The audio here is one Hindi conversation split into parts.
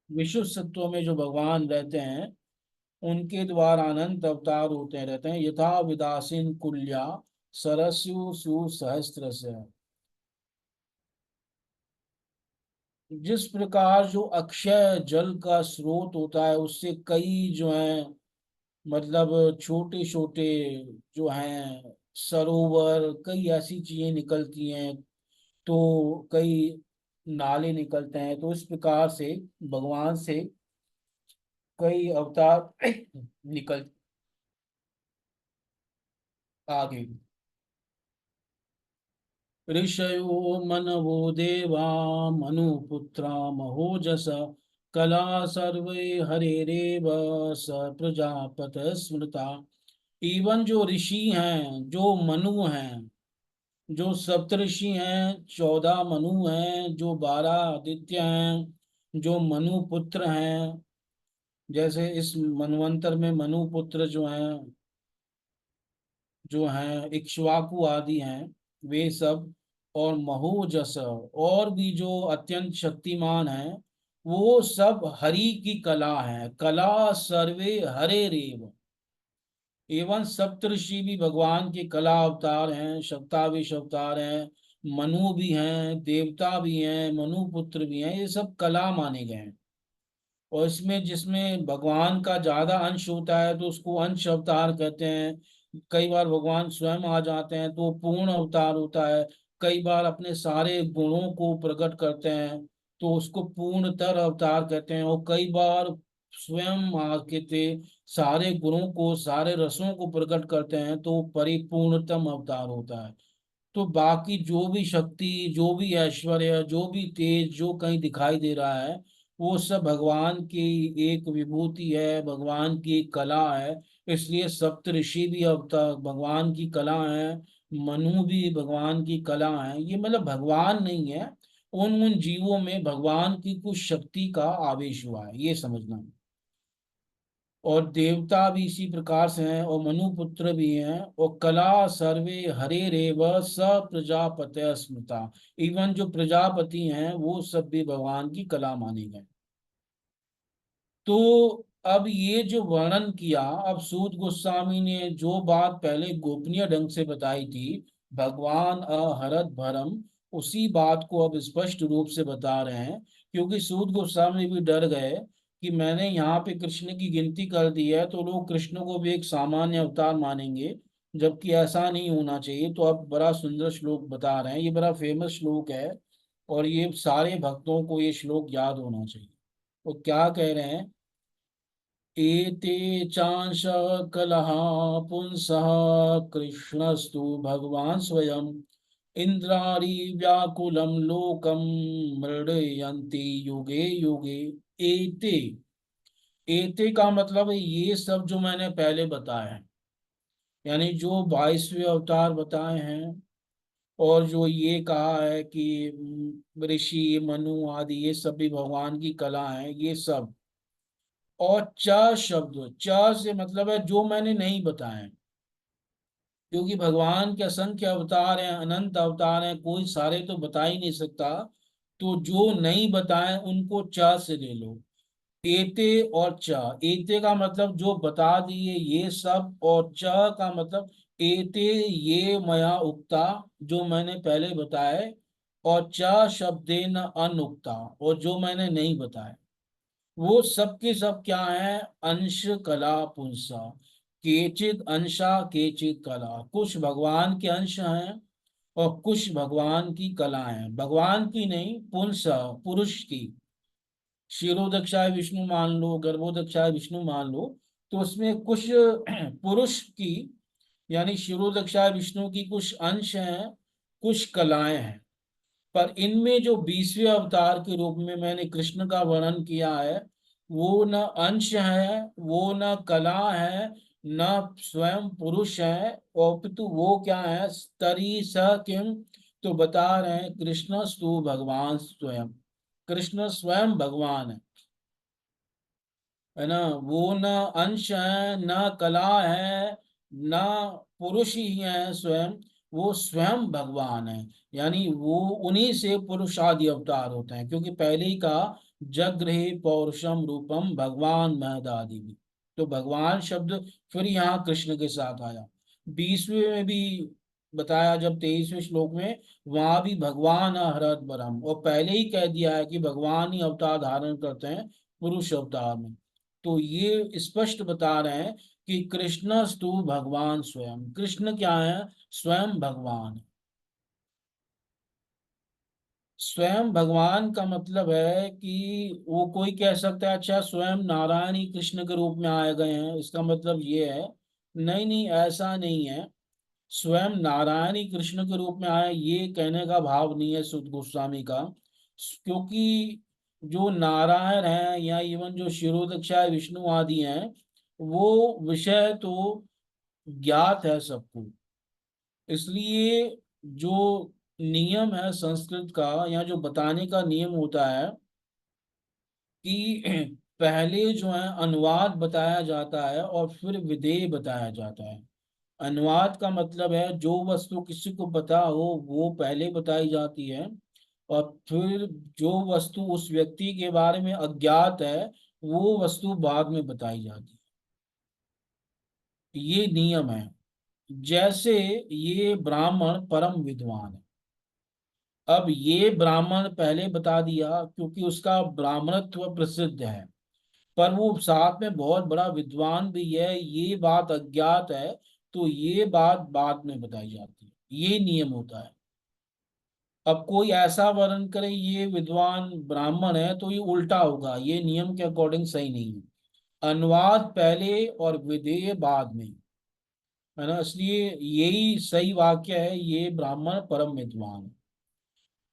विशुद्ध सत्व में जो भगवान रहते हैं उनके द्वारा अनंत अवतार होते रहते हैं। यथा विदासीन कुल्या सरस्यु सुसहस्त्र से, जिस प्रकार जो अक्षय जल का स्रोत होता है उससे कई जो है, मतलब छोटे छोटे जो हैं सरोवर, कई ऐसी चीजें निकलती हैं, तो कई नाले निकलते हैं। तो इस प्रकार से भगवान से कई अवतार निकल आगे। ऋषयो मनवो देवा मनुपुत्रा महोजस कला सर्वे हरेरेव स प्रजापत स्मृता। इवन जो ऋषि हैं, जो मनु हैं, जो सप्तऋषि हैं, 14 मनु हैं, जो 12 आदित्य हैं, जो मनु पुत्र हैं, जैसे इस मनवंतर में मनु पुत्र जो हैं इक्ष्वाकु आदि हैं, वे सब, और महोजस और भी जो अत्यंत शक्तिमान हैं, वो सब हरि की कला है। कला सर्वे हरे रेव। एवं सप्तऋषि भी भगवान के कला अवतार हैं, शक्ताविश अवतार हैं। मनु भी हैं, देवता भी हैं, मनु पुत्र भी हैं, ये सब कला माने गए हैं। और इसमें जिसमें भगवान का ज्यादा अंश होता है तो उसको अंश अवतार कहते हैं। कई बार भगवान स्वयं आ जाते हैं तो पूर्ण अवतार होता है। कई बार अपने सारे गुणों को प्रकट करते हैं तो उसको पूर्णतर अवतार कहते हैं। और कई बार स्वयं आके थे, सारे गुणों को, सारे रसों को प्रकट करते हैं तो परिपूर्णतम अवतार होता है। तो बाकी जो भी शक्ति, जो भी ऐश्वर्य, जो भी तेज जो कहीं दिखाई दे रहा है, वो सब भगवान की एक विभूति है, भगवान की एक कला है। इसलिए सप्तऋषि भी अवतार भगवान की कला है, मनु भी भगवान की कला है। ये मतलब भगवान नहीं है, उन उन जीवों में भगवान की कुछ शक्ति का आवेश हुआ है, ये समझना। और देवता भी इसी प्रकार से हैं, और मनु पुत्र भी हैं। और कला सर्वे हरे रेव स प्रजापत्य स्मृता। इवन जो प्रजापति हैं वो सब भी भगवान की कला माने गए। तो अब ये जो वर्णन किया, अब सूत गोस्वामी ने जो बात पहले गोपनीय ढंग से बताई थी, भगवान अहरत भरम, उसी बात को अब स्पष्ट रूप से बता रहे हैं। क्योंकि सूत गोस्वामी भी डर गए कि मैंने यहाँ पे कृष्ण की गिनती कर दी है तो लोग कृष्ण को भी एक सामान्य अवतार मानेंगे, जबकि ऐसा नहीं होना चाहिए। तो अब बड़ा सुंदर श्लोक बता रहे हैं, ये बड़ा फेमस श्लोक है और ये सारे भक्तों को ये श्लोक याद होना चाहिए। वो क्या कह रहे हैं? एते चांश कलह पुंसः कृष्णस्तु भगवान स्वयं इंद्राणी व्याकुलम लोकम मृडयन्ति युगे युगे। एते, एते का मतलब है ये सब जो मैंने पहले बताया है, यानी जो 22वें अवतार बताए हैं, और जो ये कहा है कि ऋषि मनु आदि ये सब भी भगवान की कला है, ये सब। और च शब्द, च से मतलब है जो मैंने नहीं बताए, क्योंकि भगवान के असंख्य अवतार हैं, अनंत अवतार हैं, कोई सारे तो बता ही नहीं सकता। तो जो नहीं बताए उनको च से ले लो। एते और च, एते का मतलब जो बता दिए ये सब, और च का मतलब एते ये मया उक्ता, जो मैंने पहले बताए। और च शब्देन अनुक्ता, और जो मैंने नहीं बताए, वो सब के सब क्या है? अंश कला पुंसा। केचित अंशा केचित कला, कुछ भगवान के अंश हैं और कुछ भगवान की कला हैं। भगवान की नहीं, पुंसा, पुरुष की। शिरोदक्षाय विष्णु मान लो, गर्भोदक्षाय विष्णु मान लो, तो उसमें कुछ पुरुष की, यानी शिरोदक्षाय विष्णु की कुछ अंश हैं, कुछ कलाएं हैं। पर इनमें जो 20वें अवतार के रूप में मैंने कृष्ण का वर्णन किया है, वो न अंश है, वो न कला है, न स्वयं पुरुष है, और अपितु वो क्या है? स्तरी स किम, तो बता रहे हैं कृष्ण स्तु भगवान स्वयं। कृष्ण स्वयं भगवान है ना। वो न अंश है, न कला है, न पुरुष ही है स्वयं। वो स्वयं भगवान है। यानी वो उन्हीं से पुरुषादि अवतार होते हैं, क्योंकि पहले ही कहा जगृहे पौरुषम रूपम भगवान महदादि भी। तो भगवान शब्द फिर यहाँ कृष्ण के साथ आया। 20वें में भी बताया, जब 23वें श्लोक में, वहां भी भगवान हरत बरम, और पहले ही कह दिया है कि भगवान ही अवतार धारण करते हैं पुरुष अवतार में। तो ये स्पष्ट बता रहे हैं कि कृष्णस्तु भगवान स्वयं। कृष्ण क्या है? स्वयं भगवान। स्वयं भगवान का मतलब है कि वो कोई कह सकता है अच्छा स्वयं नारायण ही कृष्ण के रूप में आए गए हैं, इसका मतलब ये है। नहीं नहीं, ऐसा नहीं है। स्वयं नारायण ही कृष्ण के रूप में आए, ये कहने का भाव नहीं है सुद गोस्वामी का। क्योंकि जो नारायण है या इवन जो क्षीरोदक्षाय विष्णु आदि हैं, वो विषय तो ज्ञात है सबको। इसलिए जो नियम है संस्कृत का, या जो बताने का नियम होता है कि पहले जो है अनुवाद बताया जाता है और फिर विधेय बताया जाता है। अनुवाद का मतलब है जो वस्तु किसी को पता हो वो पहले बताई जाती है, और फिर जो वस्तु उस व्यक्ति के बारे में अज्ञात है वो वस्तु बाद में बताई जाती है। ये नियम है। जैसे ये ब्राह्मण परम विद्वान है। अब ये ब्राह्मण पहले बता दिया क्योंकि उसका ब्राह्मणत्व प्रसिद्ध है, पर वो साथ में बहुत बड़ा विद्वान भी है, ये बात अज्ञात है, तो ये बात बाद में बताई जाती है। ये नियम होता है। अब कोई ऐसा वर्णन करे ये विद्वान ब्राह्मण है, तो ये उल्टा होगा, ये नियम के अकॉर्डिंग सही नहीं है। अनुवाद पहले और विधेय बाद में, है ना। इसलिए यही सही वाक्य है, ये ब्राह्मण परम विद्वान है।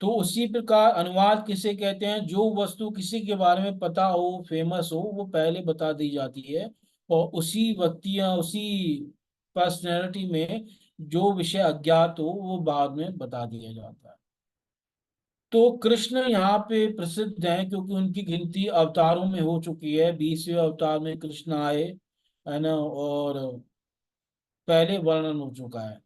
तो उसी प्रकार अनुवाद किसे कहते हैं? जो वस्तु किसी के बारे में पता हो, फेमस हो, वो पहले बता दी जाती है, और उसी व्यक्ति या उसी पर्सनैलिटी में जो विषय अज्ञात हो वो बाद में बता दिया जाता है। तो कृष्ण यहाँ पे प्रसिद्ध हैं क्योंकि उनकी गिनती अवतारों में हो चुकी है। 20वें अवतार में कृष्ण आए, है ना, और पहले वर्णन हो चुका है।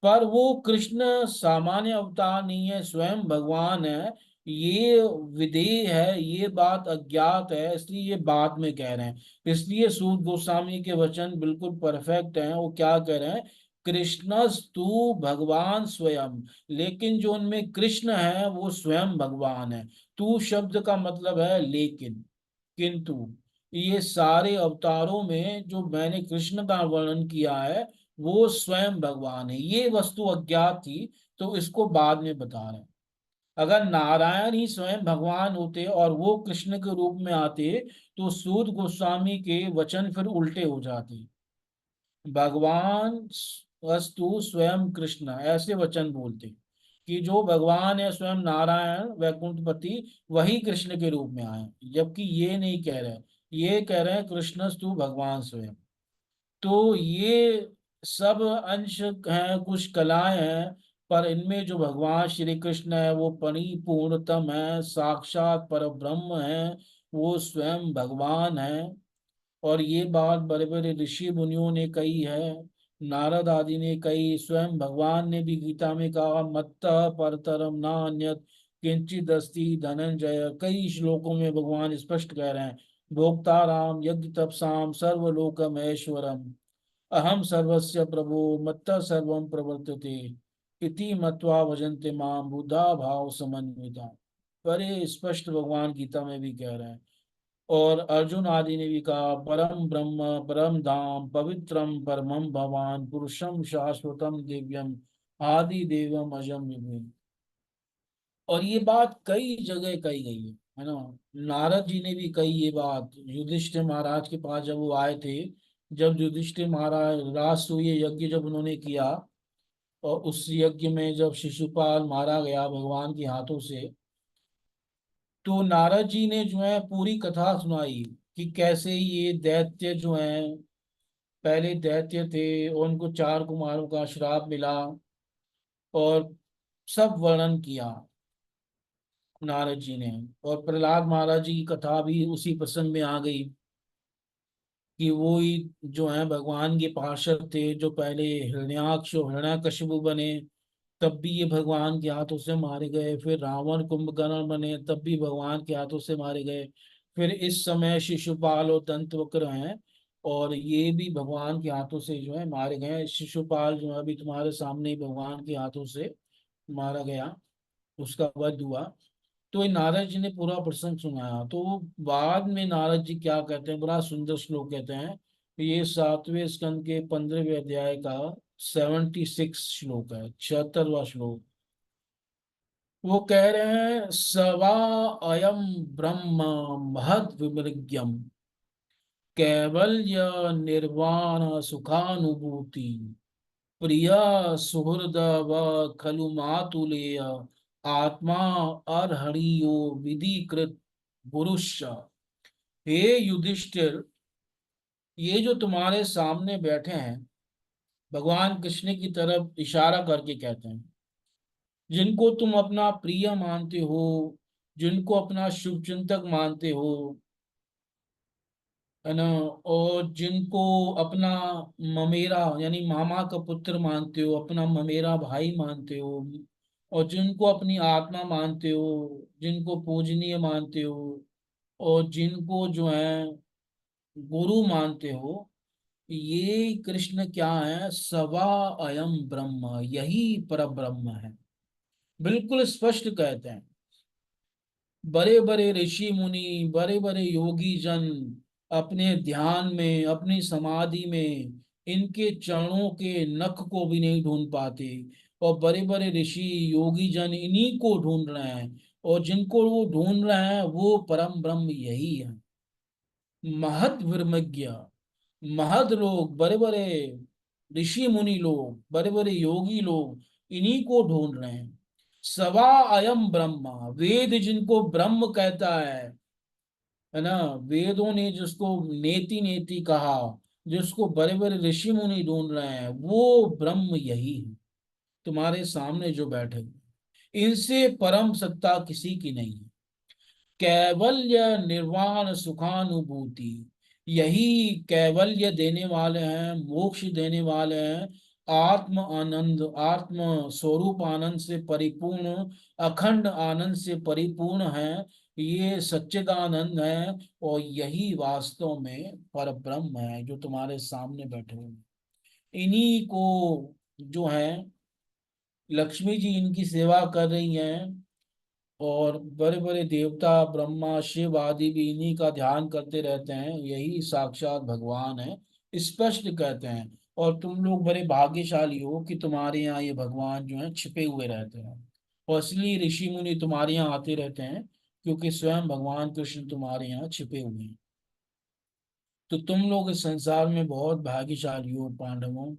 पर वो कृष्ण सामान्य अवतार नहीं है, स्वयं भगवान है। ये विधेय है, ये बात अज्ञात है, इसलिए ये बाद में कह रहे हैं। इसलिए सूत गोस्वामी के वचन बिल्कुल परफेक्ट हैं। वो क्या कह रहे हैं? कृष्णस्तु भगवान स्वयं। लेकिन जो उनमें कृष्ण है वो स्वयं भगवान है। तू शब्द का मतलब है लेकिन, किंतु। ये सारे अवतारों में जो मैंने कृष्ण का वर्णन किया है वो स्वयं भगवान है। ये वस्तु अज्ञात थी, तो इसको बाद में बता रहे हैं। अगर नारायण ही स्वयं भगवान होते और वो कृष्ण के रूप में आते, तो सूत गोस्वामी के वचन फिर उल्टे हो जाते। भगवान वस्तु स्वयं कृष्ण, ऐसे वचन बोलते कि जो भगवान है स्वयं नारायण वैकुंठपति, वही कृष्ण के रूप में आए। जबकि ये नहीं कह रहे, ये कह रहे हैं कृष्णस्तु भगवान स्वयं। तो ये सब अंश हैं, कुछ कलाएं हैं, पर इनमें जो भगवान श्री कृष्ण है वो परिपूर्णतम है, साक्षात पर ब्रह्म है, वो स्वयं भगवान है। और ये बात बड़े बड़े ऋषि मुनियों ने कही है, नारद आदि ने कही, स्वयं भगवान ने भी गीता में कहा, मत्तः परतरम न अन्यत् किंचिद अस्ति धनंजय। कई श्लोकों में भगवान स्पष्ट कह रहे हैं, भोक्ताराम यज्ञ तपसाम सर्वलोकमहेश्वरम अहम सर्वस्य प्रभु मत्तः सर्वं प्रवर्तते इति मत्वा भजन्ते माम बुधा भाव समन्विता। बड़े स्पष्ट भगवान गीता में भी कह रहे हैं। और अर्जुन आदि ने भी कहा, परम ब्रह्म परम धाम पवित्रम परमम भवान पुरुषम शाश्वतम दिव्यम आदि देवम अजम विभुम। और ये बात कई जगह कही गई है ना। नारद जी ने भी कही ये बात युधिष्ठिर महाराज के पास जब वो आए थे। जब युधिष्ठिर महाराज राजसूय यज्ञ जब उन्होंने किया, और उस यज्ञ में जब शिशुपाल मारा गया भगवान के हाथों से, तो नारद जी ने जो है पूरी कथा सुनाई कि कैसे ये दैत्य जो हैं, पहले दैत्य थे और उनको 4 कुमारों का श्राप मिला, और सब वर्णन किया नारद जी ने। और प्रहलाद महाराज जी की कथा भी उसी प्रसंग में आ गई कि वो ही जो है भगवान के पार्षद थे, जो पहले हिरण्याक्ष और हिरण्यकशिपु बने तब भी ये भगवान के हाथों से मारे गए, फिर रावण कुंभकर्ण बने तब भी भगवान के हाथों से मारे गए, फिर इस समय शिशुपाल और दंतवक्र हैं और ये भी भगवान के हाथों से जो है मारे गए हैं। शिशुपाल जो है अभी तुम्हारे सामने ही भगवान के हाथों से मारा गया, उसका वध हुआ। तो ये नारद जी ने पूरा प्रसंग सुनाया, तो बाद में नारद जी क्या कहते हैं, बड़ा सुंदर श्लोक कहते हैं। ये 7वें स्कंद के 15वें अध्याय का 76 श्लोक है, 76वां श्लोक। वो कह रहे हैं, सवा अयम ब्रह्म महद विमृग्यम कैवल्य निर्वाण सुखानुभूति प्रिया सुहृद व खलु मातुलेय आत्मा अर्हणीयो विधिकृत पुरुष। हे युधिष्ठिर, ये जो तुम्हारे सामने बैठे हैं, भगवान कृष्ण की तरफ इशारा करके कहते हैं, जिनको तुम अपना प्रिय मानते हो, जिनको अपना शुभ चिंतक मानते हो, है ना, और जिनको अपना ममेरा यानी मामा का पुत्र मानते हो, अपना ममेरा भाई मानते हो, और जिनको अपनी आत्मा मानते हो, जिनको पूजनीय मानते हो, और जिनको जो है गुरु मानते हो, ये कृष्ण क्या है, सवा अयम ब्रह्म, यही पर ब्रह्म है। बिल्कुल स्पष्ट कहते हैं। बड़े बड़े ऋषि मुनि, बड़े बड़े योगी जन अपने ध्यान में, अपनी समाधि में इनके चरणों के नख को भी नहीं ढूंढ पाते, और बड़े बड़े ऋषि योगी जन इन्हीं को ढूंढ रहे हैं, और जिनको वो ढूंढ रहे हैं वो परम ब्रह्म यही है। महद विर्मज्ञ, महद लोग, बड़े बड़े ऋषि मुनि लोग, बड़े बड़े योगी लोग इन्हीं को ढूंढ रहे हैं। सवा अयम ब्रह्म, वेद जिनको ब्रह्म कहता है ना, वेदों ने जिसको नेति नेति कहा, जिसको बड़े बड़े ऋषि मुनि ढूंढ रहे हैं, वो ब्रह्म यही है, तुम्हारे सामने जो बैठे हुए। इनसे परम सत्ता किसी की नहीं है। कैवल्य निर्वाण सुखानुभूति, यही कैवल्य देने वाले हैं, मोक्ष देने वाले हैं, आत्म आनंद, आत्म स्वरूप आनंद से परिपूर्ण, अखंड आनंद से परिपूर्ण है, ये सच्चिदानंद है, और यही वास्तव में पर ब्रह्म है जो तुम्हारे सामने बैठे हुए हैं। इन्हीं को जो है लक्ष्मी जी इनकी सेवा कर रही हैं, और बड़े बड़े देवता ब्रह्मा शिव आदि भी इन्हीं का ध्यान करते रहते हैं, यही साक्षात भगवान है, स्पष्ट कहते हैं। और तुम लोग बड़े भाग्यशाली हो कि तुम्हारे यहाँ ये भगवान जो है छिपे हुए रहते हैं, और इसलिए ऋषि मुनि तुम्हारे यहाँ आते रहते हैं, क्योंकि स्वयं भगवान कृष्ण तुम्हारे यहाँ छिपे हुए हैं। तो तुम लोग इस संसार में बहुत भाग्यशाली हो पांडवों।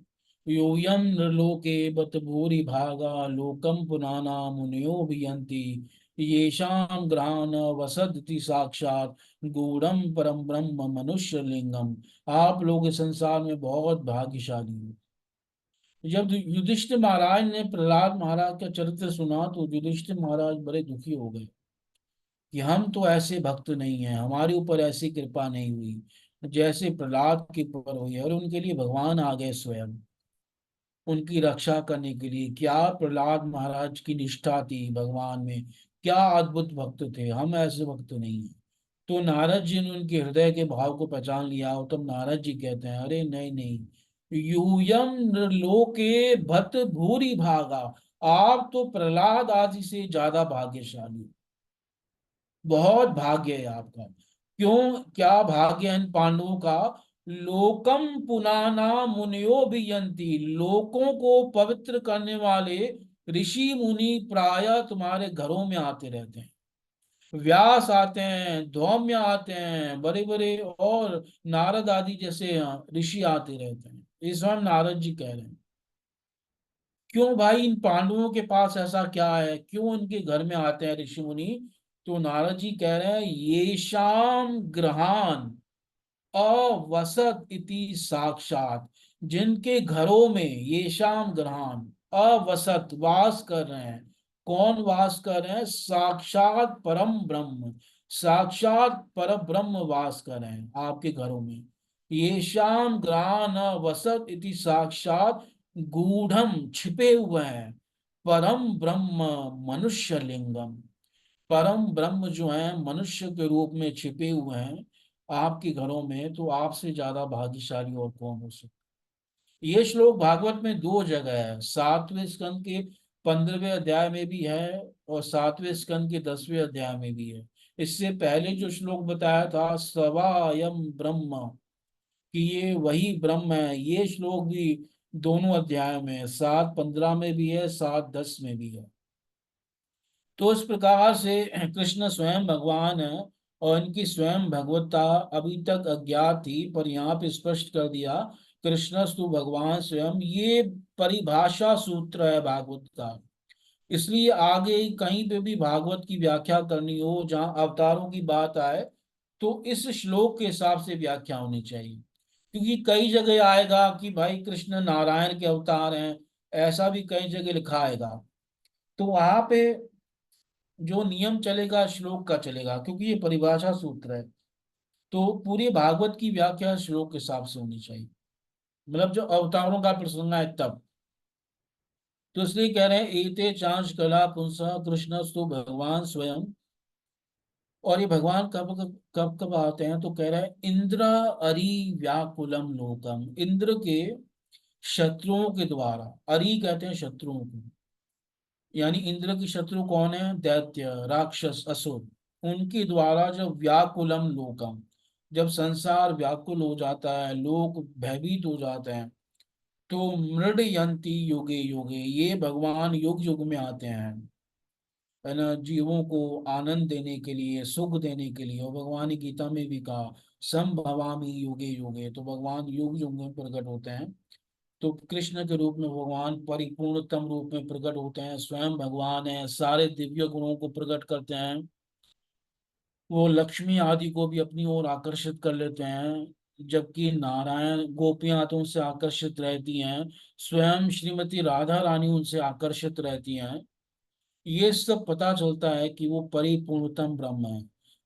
यूयम नृलोके बत भूरि भागा लोकम पुनाना मुनियो भियन्ति येषां ग्रहान वसदति साक्षात गूढ़म परम ब्रह्म मनुष्य लिंगम। आप लोग इस संसार में बहुत भाग्यशाली हो। जब युधिष्ठिर महाराज ने प्रहलाद महाराज का चरित्र सुना तो युधिष्ठिर महाराज बड़े दुखी हो गए कि हम तो ऐसे भक्त नहीं हैं, हमारे ऊपर ऐसी कृपा नहीं हुई जैसे प्रहलाद के ऊपर हुई है, और उनके लिए भगवान आ गए स्वयं उनकी रक्षा करने के लिए। क्या प्रहलाद महाराज की निष्ठा थी भगवान में, क्या अद्भुत भक्त थे, हम ऐसे भक्त नहीं हैं। तो नारद जी ने उनके हृदय के भाव को पहचान लिया, और तब नारद जी कहते हैं, अरे नहीं नहीं, यूयम नृलोके भत भूरि भागा, आप तो प्रहलाद आदि से ज्यादा भाग्यशाली, बहुत भाग्य है आपका। क्यों, क्या भाग्य है इन पांडवों का। लोकम पुनाना मुनियो भी, लोकों को पवित्र करने वाले ऋषि मुनि प्राय तुम्हारे घरों में आते रहते हैं। व्यास आते हैं, धौम्य आते हैं, बड़े बड़े और नारद आदि जैसे ऋषि आते रहते हैं। इस बार नारद जी कह रहे हैं, क्यों भाई इन पांडवों के पास ऐसा क्या है, क्यों इनके घर में आते हैं ऋषि मुनि। तो नारद जी कह रहे हैं, ये शाम ग्रहान अवसत इति साक्षात, जिनके घरों में ये शाम ग्रहान अवसत वास कर रहे हैं। कौन वास कर रहे हैं, साक्षात परम ब्रह्म, साक्षात पर ब्रह्म वास कर रहे हैं आपके घरों में। ये शाम ग्रह न वसत इति साक्षात गूढ़म छिपे हुए हैं परम ब्रह्म मनुष्य लिंगम। परम ब्रह्म जो है मनुष्य के रूप में छिपे हुए हैं आपके घरों में, तो आपसे ज्यादा भाग्यशाली और कौन हो सकता। ये श्लोक भागवत में दो जगह है, 7वें स्कंद के 15वें अध्याय में भी है और 7वें स्कंद के 10वें अध्याय में भी है। इससे पहले जो श्लोक बताया था सवायम ब्रह्म, कि ये वही ब्रह्म है, ये श्लोक भी दोनों अध्याय में है, 7:15 में भी है, 7:10 में भी है। तो इस प्रकार से कृष्ण स्वयं भगवान है और इनकी स्वयं भगवत्ता अभी तक अज्ञात थी, पर यहाँ पे स्पष्ट कर दिया कृष्णस्तु भगवान स्वयं। ये परिभाषा सूत्र है भागवत का। इसलिए आगे कहीं पे भी भागवत की व्याख्या करनी हो जहाँ अवतारों की बात आए, तो इस श्लोक के हिसाब से व्याख्या होनी चाहिए। क्योंकि कई जगह आएगा कि भाई कृष्ण नारायण के अवतार हैं, ऐसा भी कई जगह लिखा आएगा। तो वहां पे जो नियम चलेगा श्लोक का चलेगा, क्योंकि ये परिभाषा सूत्र है। तो पूरी भागवत की व्याख्या श्लोक के हिसाब से होनी चाहिए, मतलब जो अवतारों का प्रसंग है तब। तो इसलिए कह रहे हैं एते चांश कला पुंसा कृष्णस्तु भगवान स्वयं। और ये भगवान कब कब कब कब आते हैं, तो कह रहे हैं इंद्र अरि व्याकुलम लोकम। इंद्र के शत्रुओं के द्वारा, अरि कहते हैं शत्रुओं को, यानी इंद्र की शत्रु कौन है, दैत्य राक्षस असुर, उनके द्वारा जब व्याकुलम लोकम, जब संसार व्याकुल हो जाता है, लोग भयभीत हो जाते हैं, तो मृडयंती युगे युगे, ये भगवान युग युग में आते हैं, है ना, जीवों को आनंद देने के लिए, सुख देने के लिए। और भगवान ने गीता में भी कहा संभवामि युगे युगे, तो भगवान युग युग में प्रकट होते हैं। तो कृष्ण के रूप में भगवान परिपूर्णतम रूप में प्रकट होते हैं, स्वयं भगवान है, सारे दिव्य गुणों को प्रकट करते हैं। वो लक्ष्मी आदि को भी अपनी ओर आकर्षित कर लेते हैं, जबकि नारायण गोपियां तो उनसे आकर्षित रहती हैं, स्वयं श्रीमती राधा रानी उनसे आकर्षित रहती हैं। ये सब पता चलता है कि वो परिपूर्णतम ब्रह्म है।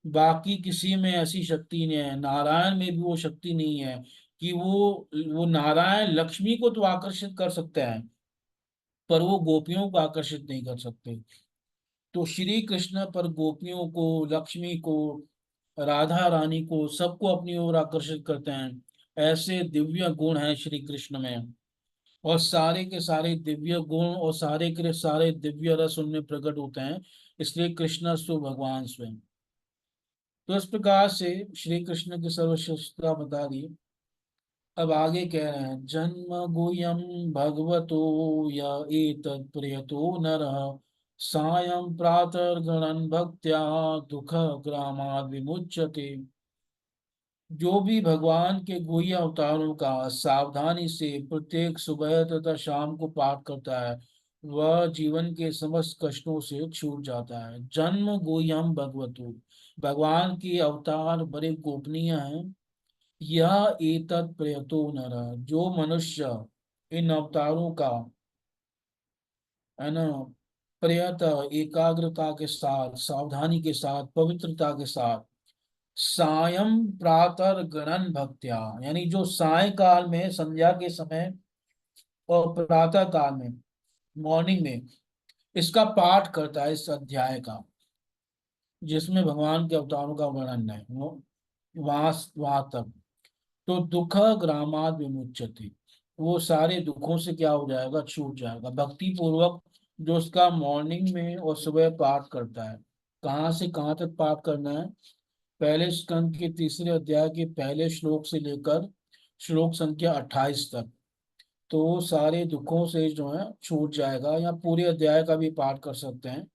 बाकी किसी में ऐसी शक्ति नहीं है, नारायण में भी वो शक्ति नहीं है कि वो नारायण लक्ष्मी को तो आकर्षित कर सकते हैं, पर वो गोपियों को आकर्षित नहीं कर सकते। तो श्री कृष्ण पर गोपियों को, लक्ष्मी को, राधा रानी को, सबको अपनी ओर आकर्षित करते हैं। ऐसे दिव्य गुण हैं श्री कृष्ण में, और सारे के सारे दिव्य गुण और सारे के सारे दिव्य रस उनमें प्रकट होते हैं। इसलिए कृष्ण सु भगवान स्वयं। तो इस प्रकार से श्री कृष्ण की सर्वश्रेष्ठता बता दी। अब आगे कह रहे हैं जन्म गुह्यम भगवतो य एतत् प्रयतो नरः सायं प्रातर्गणन भक्त्या दुख ग्रामाद् विमुच्यते। जो भी भगवान के गुह्य अवतारों का सावधानी से प्रत्येक सुबह तथा शाम को पाठ करता है, वह जीवन के समस्त कष्टों से छूट जाता है। जन्म गुह्यम भगवतु, भगवान के अवतार बड़े गोपनीय हैं। यह एतत् प्रयतो नर, जो मनुष्य इन अवतारों का, है ना, प्रयत एकाग्रता के साथ, सावधानी के साथ, पवित्रता के साथ, सायं प्रातः गणन भक्त्या, यानी जो साय काल में, संध्या के समय और प्रातः काल में, मॉर्निंग में इसका पाठ करता है, इस अध्याय का जिसमें भगवान के अवतारों का वर्णन है, वो वहां वहां तक, तो दुख ग्रामाद विमुच्यते, वो सारे दुखों से क्या हो जाएगा, छूट जाएगा। भक्ति पूर्वक जो उसका मॉर्निंग में और सुबह पाठ करता है। कहाँ से कहाँ तक पाठ करना है, पहले स्कंद के 3 अध्याय के पहले श्लोक से लेकर श्लोक संख्या 28 तक, तो सारे दुखों से जो है छूट जाएगा। या पूरे अध्याय का भी पाठ कर सकते हैं,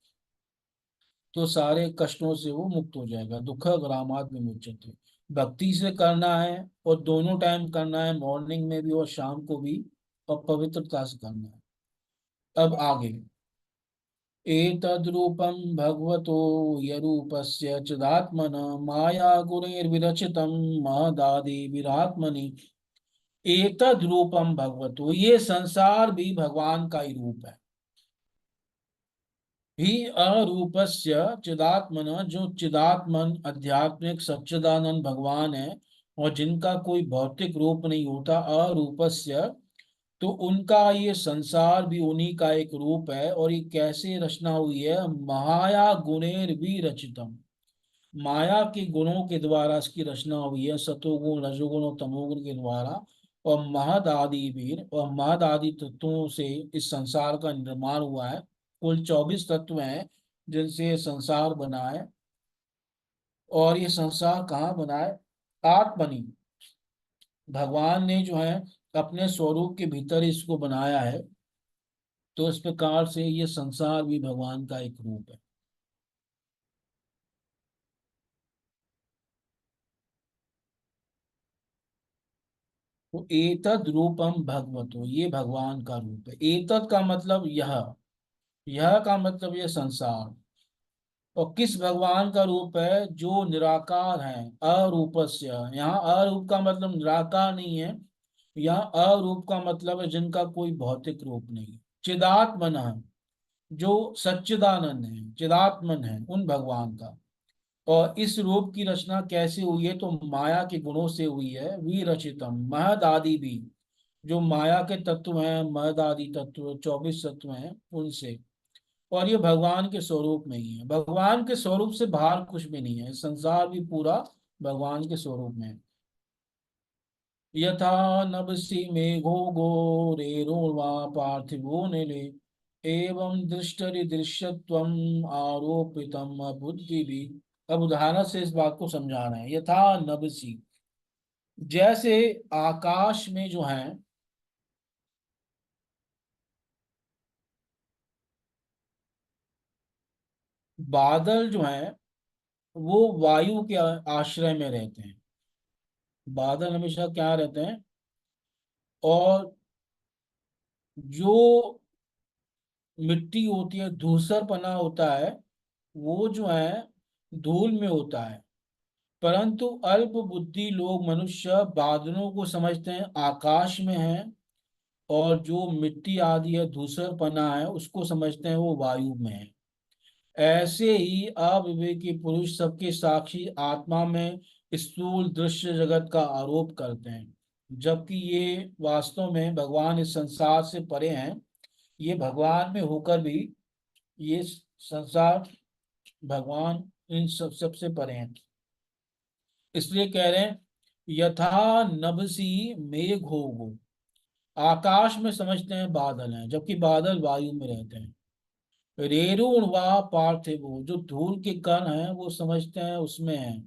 तो सारे कष्टों से वो मुक्त हो जाएगा। दुख ग्रामात विमुच्यते, भक्ति से करना है और दोनों टाइम करना है, मॉर्निंग में भी और शाम को भी, और पवित्रता से करना है। अब आगे एतद्रूपं भगवतो यरूपस्य चिदात्मन माया गुणैर्विरचितं महदादि विरात्मनि। एतद रूपम भगवतो, ये संसार भी भगवान का ही रूप है। ही अरूपस्य चिदात्मन, जो चिदात्मन आध्यात्मिक सच्चिदानंद भगवान है, और जिनका कोई भौतिक रूप नहीं होता, अरूपस्य, तो उनका ये संसार भी उन्हीं का एक रूप है। और ये कैसे रचना हुई है? माया गुणेर भी रचितम, माया के गुणों के द्वारा इसकी रचना हुई है, सतोगुण रजोगुण और तमोगुण के द्वारा। और महद आदि वीर और महद आदि तत्वों से इस संसार का निर्माण हुआ है। कुल 24 तत्व हैं जिनसे ये संसार बना है। और ये संसार कहाँ बना है? आत्मनि, भगवान ने जो है अपने स्वरूप के भीतर इसको बनाया है। तो इस प्रकार से ये संसार भी भगवान का एक रूप है। तो एतद रूपम भगवतो, ये भगवान का रूप है। एतद का मतलब यह का मतलब ये संसार। और किस भगवान का रूप है? जो निराकार है, अरूपस्य। यहाँ अरूप का मतलब निराकार नहीं है, यहाँ अरूप का मतलब है जिनका कोई भौतिक रूप नहीं। चिदात्मन है, जो सच्चिदानंद है, चिदात्मन है, उन भगवान का। और इस रूप की रचना कैसे हुई है? तो माया के गुणों से हुई है। विरचितम, महद आदि भी, जो माया के तत्व हैं, महद आदि तत्व 24 तत्व हैं उनसे। और ये भगवान के स्वरूप में ही है, भगवान के स्वरूप से बाहर कुछ भी नहीं है। संसार भी पूरा भगवान के स्वरूप में है। यथा नभसि मेघो गोरेरुर्वा पार्थिवो निले, एवं दृष्टरि दृश्यत्वम आरोपितम बुद्धि भी। अब उदाहरण से इस बात को समझा रहे हैं। यथा नभसि, जैसे आकाश में जो है बादल जो है वो वायु के आश्रय में रहते हैं। बादल हमेशा क्या रहते हैं? और जो मिट्टी होती है, धूसर पना होता है, वो जो है धूल में होता है। परंतु अल्प बुद्धि लोग, मनुष्य बादलों को समझते हैं आकाश में है, और जो मिट्टी आदि है, धूसर पना है, उसको समझते हैं वो वायु में है। ऐसे ही अविवेकी पुरुष सबके साक्षी आत्मा में स्थूल दृश्य जगत का आरोप करते हैं, जबकि ये वास्तव में भगवान इस संसार से परे हैं। ये भगवान में होकर भी ये संसार, भगवान इन सबसे परे हैं। इसलिए कह रहे हैं यथा नभसी मेघ हो, आकाश में समझते हैं बादल हैं, जबकि बादल वायु में रहते हैं। रेरुण व पार्थिव, जो धूल के कण हैं वो समझते हैं उसमें है,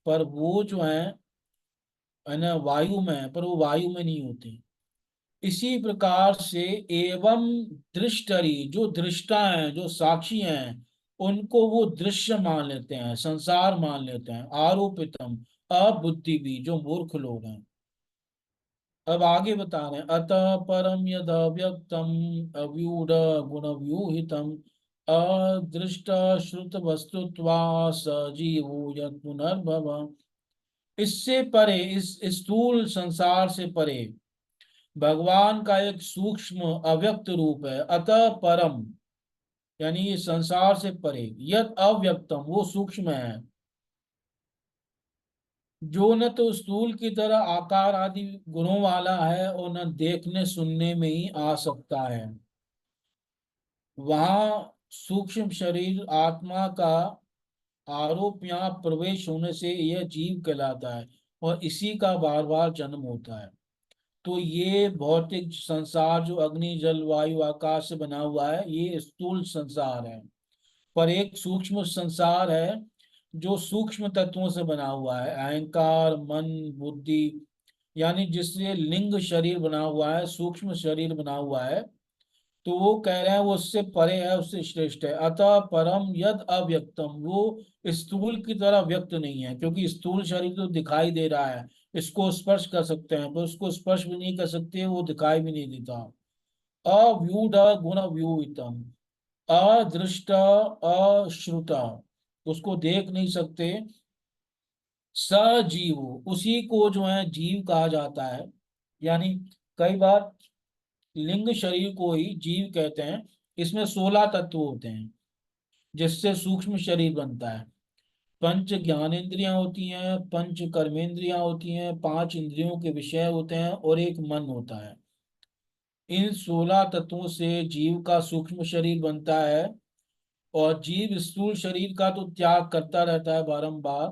पर वो जो है ना वायु में है, पर वो वायु में नहीं होते। इसी प्रकार से एवं दृष्टरि, जो दृष्टा हैं, जो साक्षी हैं, उनको वो दृश्य मान लेते हैं, संसार मान लेते हैं। आरोपितम, अबुद्धि भी, जो मूर्ख लोग हैं। अब आगे बता रहे हैं, अतः परम यद अव्यक्तम अव्यूढ़ गुण व्यूहितम अदृष्ट श्रुत वस्तुत्वा सजीवो यत् पुनर्भव। इससे परे, इस स्थूल संसार से परे भगवान का एक सूक्ष्म अव्यक्त रूप है। अतः परम, यानी ये संसार से परे, यद अव्यक्तम, वो सूक्ष्म है, जो न तो स्थूल की तरह आकार आदि गुणों वाला है और न देखने सुनने में ही आ सकता है। वहां सूक्ष्म शरीर आत्मा का आरोप यहाँ प्रवेश होने से यह जीव कहलाता है, और इसी का बार बार जन्म होता है। तो ये भौतिक संसार जो अग्नि जल वायु आकाश से बना हुआ है, ये स्थूल संसार है। पर एक सूक्ष्म संसार है जो सूक्ष्म तत्वों से बना हुआ है, अहंकार मन बुद्धि, यानी जिससे लिंग शरीर बना हुआ है, सूक्ष्म शरीर बना हुआ है। तो वो कह रहे हैं वो उससे परे है, उससे श्रेष्ठ है। अतः परम यद अव्यक्तम, वो स्थूल की तरह व्यक्त नहीं है, क्योंकि स्थूल शरीर तो दिखाई दे रहा है, इसको स्पर्श कर सकते हैं, पर उसको स्पर्श भी नहीं कर सकते, वो दिखाई भी नहीं देता। अव्यूढ़ गुण व्यूहितम, अदृष्ट अश्रुता, उसको देख नहीं सकते। सजीव, उसी को जो है जीव कहा जाता है। यानी कई बार लिंग शरीर को ही जीव कहते हैं। इसमें 16 तत्व होते हैं जिससे सूक्ष्म शरीर बनता है। पंच ज्ञानेंद्रियां होती हैं, पंच कर्मेंद्रियां होती हैं, पांच इंद्रियों के विषय होते हैं और एक मन होता है। इन 16 तत्वों से जीव का सूक्ष्म शरीर बनता है। और जीव स्थूल शरीर का तो त्याग करता रहता है बारंबार,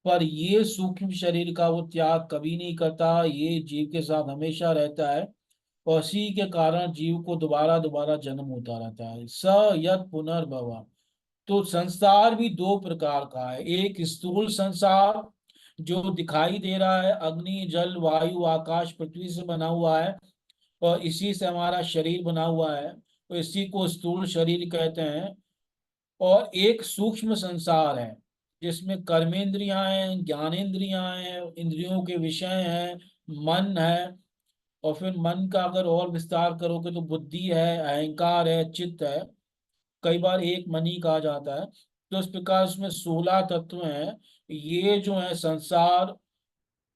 पर ये सूक्ष्म शरीर का वो त्याग कभी नहीं करता, ये जीव के साथ हमेशा रहता है। और इसी के कारण जीव को दोबारा दोबारा जन्म होता रहता है। स यत पुनर्भव। तो संसार भी दो प्रकार का है। एक स्थूल संसार जो दिखाई दे रहा है, अग्नि जल वायु आकाश पृथ्वी से बना हुआ है, और इसी से हमारा शरीर बना हुआ है, तो इसी को स्थूल शरीर कहते हैं। और एक सूक्ष्म संसार है जिसमें कर्मेंद्रियां हैं, ज्ञानेंद्रियां हैं, इंद्रियों के विषय हैं, मन है। और फिर मन का अगर और विस्तार करोगे तो बुद्धि है, अहंकार है, चित्त है। कई बार एक मन ही कहा जाता है। तो इस प्रकार इसमें 16 तत्व हैं। ये जो है संसार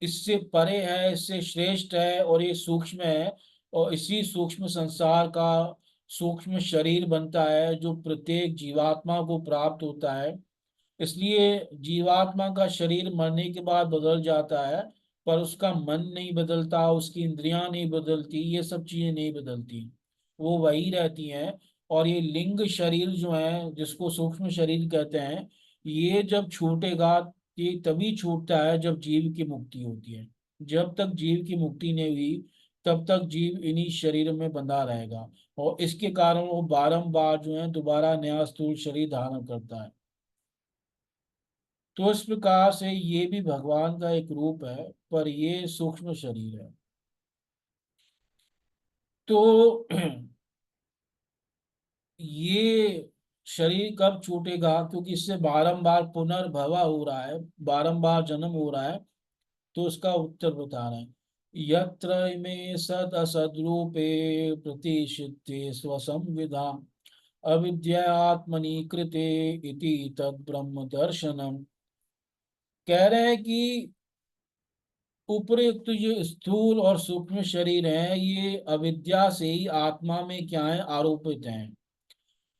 इससे परे है, इससे श्रेष्ठ है, और ये सूक्ष्म है। और इसी सूक्ष्म संसार का सूक्ष्म शरीर बनता है जो प्रत्येक जीवात्मा को प्राप्त होता है। इसलिए जीवात्मा का शरीर मरने के बाद बदल जाता है, पर उसका मन नहीं बदलता, उसकी इंद्रियां नहीं बदलती, ये सब चीजें नहीं बदलती, वो वही रहती हैं। और ये लिंग शरीर जो है जिसको सूक्ष्म शरीर कहते हैं, ये जब छूटेगा, ये तभी छूटता है जब जीव की मुक्ति होती है। जब तक जीव की मुक्ति नहीं हुई तब तक जीव इन्हीं शरीर में बंधा रहेगा। और इसके कारण वो बारंबार जो है दोबारा नया स्थूल शरीर धारण करता है। तो इस प्रकार से ये भी भगवान का एक रूप है, पर ये सूक्ष्म शरीर है। तो ये शरीर कब छूटेगा, क्योंकि इससे बारंबार पुनर्भवा हो रहा है, बारंबार जन्म हो रहा है। तो उसका उत्तर बता रहे हैं। यत्र इमे सद असद रूपे प्रतिषिद्धे स्वसंविधा अविद्यात्मनि कृते इति तद ब्रह्म दर्शनम। कह रहे हैं कि उपयुक्त जो स्थूल और सूक्ष्म शरीर है, ये अविद्या से ही आत्मा में क्या है, आरोपित हैं।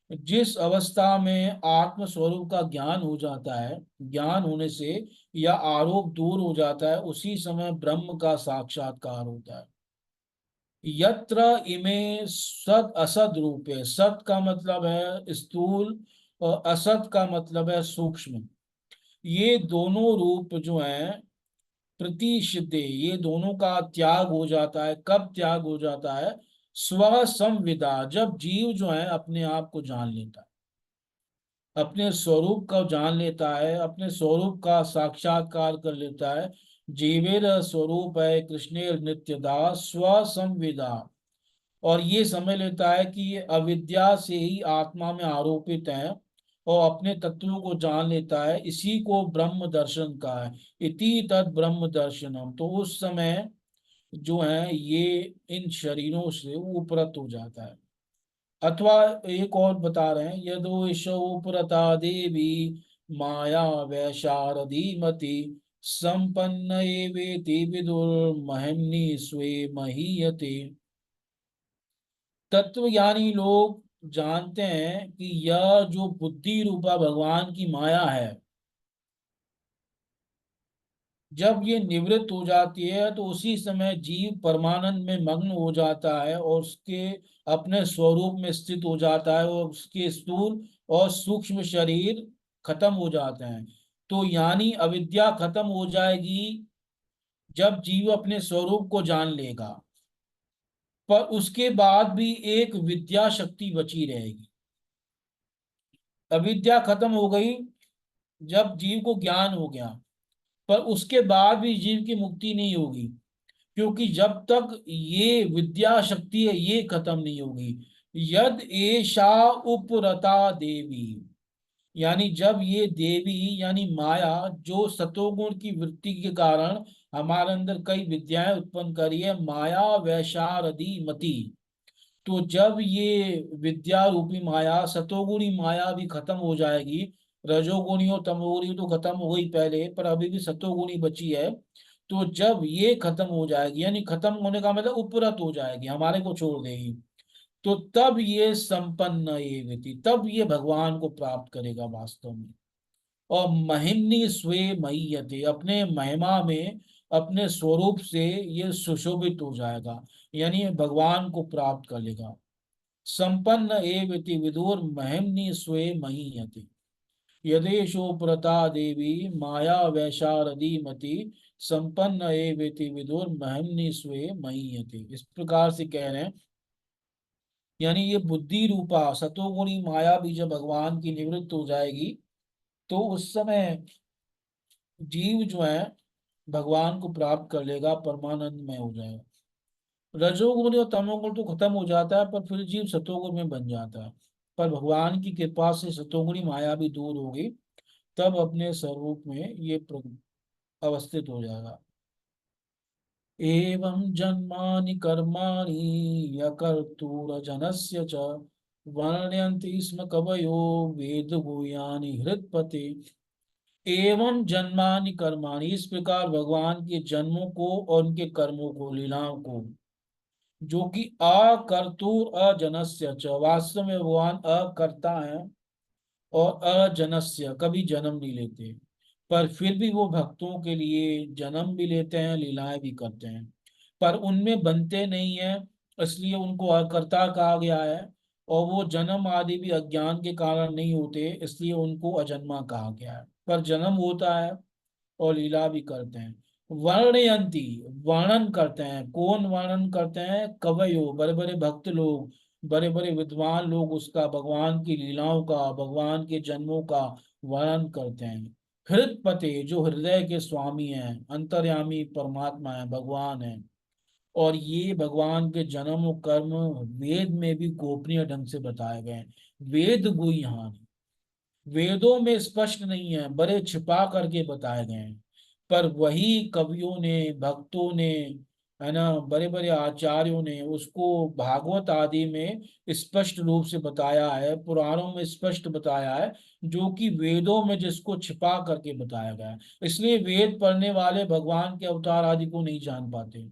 जिस अवस्था में आत्म स्वरूप का ज्ञान हो जाता है, ज्ञान होने से या आरोप दूर हो जाता है, उसी समय ब्रह्म का साक्षात्कार होता है। यत्र इमे सद असद रूपे, सत का मतलब है स्थूल और असत का मतलब है सूक्ष्म। ये दोनों रूप जो हैं प्रतिषिद्धे, ये दोनों का त्याग हो जाता है। कब त्याग हो जाता है? स्व संविदा, जब जीव जो है अपने आप को जान लेता है, अपने स्वरूप को जान लेता है, अपने स्वरूप का साक्षात्कार कर लेता है। जीवेर स्वरूप है कृष्णेर नित्यदा स्व संविदा। और ये समझ लेता है कि ये अविद्या से ही आत्मा में आरोपित है, और अपने तत्वों को जान लेता है। इसी को ब्रह्म दर्शन का है। इति तद ब्रह्म दर्शनम। तो उस समय जो है ये इन शरीरों से उपरत हो जाता है। अथवा एक और बता रहे हैं, यदो उपरता देवी माया वैशारदी मति संपन्न एवेति विदुर महमनी स्वे महीयते। तत्वज्ञानी लोग जानते हैं कि यह जो बुद्धि रूपा भगवान की माया है, जब ये निवृत्त हो जाती है तो उसी समय जीव परमानंद में मग्न हो जाता है, और उसके अपने स्वरूप में स्थित हो जाता है, और उसके स्थूल और सूक्ष्म शरीर खत्म हो जाते हैं। तो यानी अविद्या खत्म हो जाएगी जब जीव अपने स्वरूप को जान लेगा। पर उसके बाद भी एक विद्या शक्ति बची रहेगी। अविद्या खत्म हो गई जब जीव को ज्ञान हो गया, पर उसके बाद भी जीव की मुक्ति नहीं होगी, क्योंकि जब तक ये विद्या शक्ति है ये खत्म नहीं होगी। यद एषा उपरता देवी, यानी जब ये देवी यानी माया जो सतोगुण की वृत्ति के कारण हमारे अंदर कई विद्याएं उत्पन्न करी है, माया वैशारदी मति। तो जब ये विद्या रूपी माया सतोगुणी माया भी खत्म हो जाएगी, रजोगुणी और तमोगुणी तो खत्म हो गई पहले, पर अभी भी सतोगुणी बची है। तो जब ये खत्म हो जाएगी, यानी खत्म होने का मतलब उपरत हो जाएगी, हमारे को छोड़ देगी, तो तब ये संपन्न ये विधि, तब ये भगवान को प्राप्त करेगा वास्तव में। और महिमनी स्वे मय्यते, अपने महिमा में अपने स्वरूप से ये सुशोभित हो जाएगा, यानी ये भगवान को प्राप्त कर लेगा। संपन्न एवति विदुर महिमनी स्वे मय्यते, यदेशो प्रता देवी माया वैशारदी मति, संपन्न एवेति विदुर महमनि स्वे महीयते। इस प्रकार से कह रहे हैं, यानी ये बुद्धि रूपा सतोगुणी माया भी जब भगवान की निवृत्त हो जाएगी तो उस समय जीव जो है भगवान को प्राप्त कर लेगा, परमानंद में हो जाएगा। रजोगुण और तमोगुण तो खत्म हो जाता है, पर फिर जीव सतोगुण में बन जाता है। पर भगवान की कृपा से सतोगुणी माया भी दूर होगी, तब अपने स्वरूप में ये अवस्थित हो जाएगा। एवं जन्मानि कर्माणि यकर्तुरजनस्य च वर्ण्यन्ति स्म कवयो वेद गुह्यानि हृत्पते। एवं जन्मानि कर्माणि, इस प्रकार भगवान के जन्मों को और उनके कर्मों को, लीलाओं को, जो कि अकर्तुर अजनस्य च, वास्तव में भगवान अकर्ता है और अजनस्य, कभी जन्म नहीं लेते, पर फिर भी वो भक्तों के लिए जन्म भी लेते हैं, लीलाएं भी करते हैं, पर उनमें बनते नहीं है, इसलिए उनको अकर्ता कहा गया है। और वो जन्म आदि भी अज्ञान के कारण नहीं होते, इसलिए उनको अजन्मा कहा गया है, पर जन्म होता है और लीला भी करते हैं। वर्णयंती, वर्णन करते हैं, कौन वर्णन करते हैं? कवयो, बड़े बड़े भक्त लोग, बड़े बड़े विद्वान लोग उसका, भगवान की लीलाओं का, भगवान के जन्मों का वर्णन करते हैं। हृदपते, जो हृदय के स्वामी हैं, अंतर्यामी परमात्मा है, भगवान है। और ये भगवान के जन्म और कर्म वेद में भी गोपनीय ढंग से बताए गए हैं। वेद गुह्यहान, वेदों में स्पष्ट नहीं है, बड़े छिपा करके बताए गए हैं, पर वही कवियों ने, भक्तों ने, है ना, बड़े बड़े आचार्यों ने उसको भागवत आदि में स्पष्ट रूप से बताया है, पुराणों में स्पष्ट बताया है, जो कि वेदों में जिसको छिपा करके बताया गया है। इसलिए वेद पढ़ने वाले भगवान के अवतार आदि को नहीं जान पाते,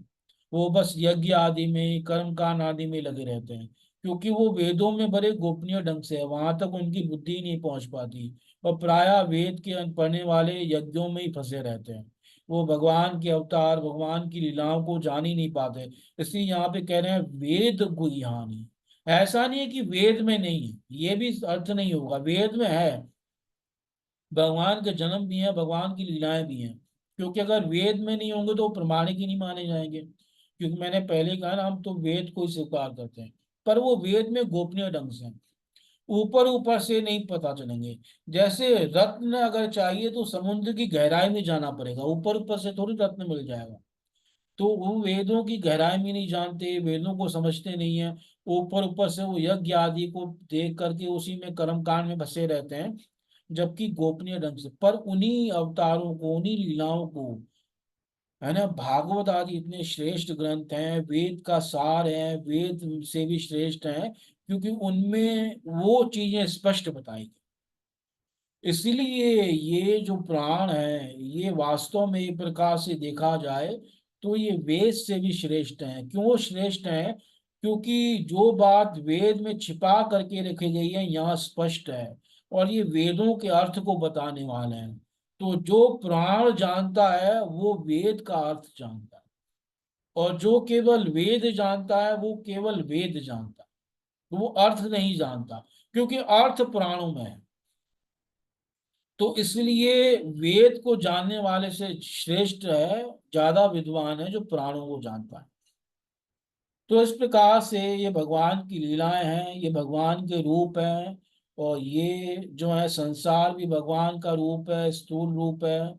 वो बस यज्ञ आदि में, कर्मकांड आदि में लगे रहते हैं, क्योंकि वो वेदों में बड़े गोपनीय ढंग से है, वहां तक उनकी बुद्धि नहीं पहुंच पाती, और प्रायः वेद के पढ़ने वाले यज्ञों में ही फंसे रहते हैं, वो भगवान के अवतार, भगवान की लीलाओं को जान ही नहीं पाते। इसलिए यहाँ पे कह रहे हैं वेद गुह्यानि। ऐसा नहीं है कि वेद में नहीं है, ये भी अर्थ नहीं होगा, वेद में है, भगवान के जन्म भी है, भगवान की लीलाएं भी हैं। क्योंकि अगर वेद में नहीं होंगे तो वो प्रमाणिक ही नहीं माने जाएंगे, क्योंकि मैंने पहले कहा ना, हम तो वेद को ही स्वीकार करते हैं, पर वो वेद में गोपनीय ढंग से हैं। ऊपर ऊपर से नहीं पता चलेंगे। जैसे रत्न अगर चाहिए तो समुद्र की गहराई में जाना पड़ेगा, ऊपर ऊपर से थोड़ी रत्न मिल जाएगा। तो वो वेदों की गहराई में नहीं जानते, वेदों को समझते नहीं है, ऊपर ऊपर से वो यज्ञ आदि को देख करके उसी में कर्मकांड में फंसे रहते हैं, जबकि गोपनीय ढंग से, पर उन्हीं अवतारों को, उन्हीं लीलाओं को, है ना, भागवत आदि इतने श्रेष्ठ ग्रंथ हैं, वेद का सार है, वेद से भी श्रेष्ठ है, क्योंकि उनमें वो चीजें स्पष्ट बताई गई। इसीलिए ये जो प्राण है, ये वास्तव में एक प्रकार से देखा जाए तो ये वेद से भी श्रेष्ठ है। क्यों श्रेष्ठ है? क्योंकि जो बात वेद में छिपा करके रखी गई है यहाँ स्पष्ट है, और ये वेदों के अर्थ को बताने वाले हैं। तो जो प्राण जानता है वो वेद का अर्थ जानता है, और जो केवल वेद जानता है वो केवल वेद जानता है, वो अर्थ नहीं जानता, क्योंकि अर्थ पुराणों में है। तो इसलिए वेद को जानने वाले से श्रेष्ठ है, ज्यादा विद्वान है जो पुराणों को जानता है। तो इस प्रकार से ये भगवान की लीलाएं हैं, ये भगवान के रूप हैं, और ये जो है संसार भी भगवान का रूप है, स्थूल रूप है।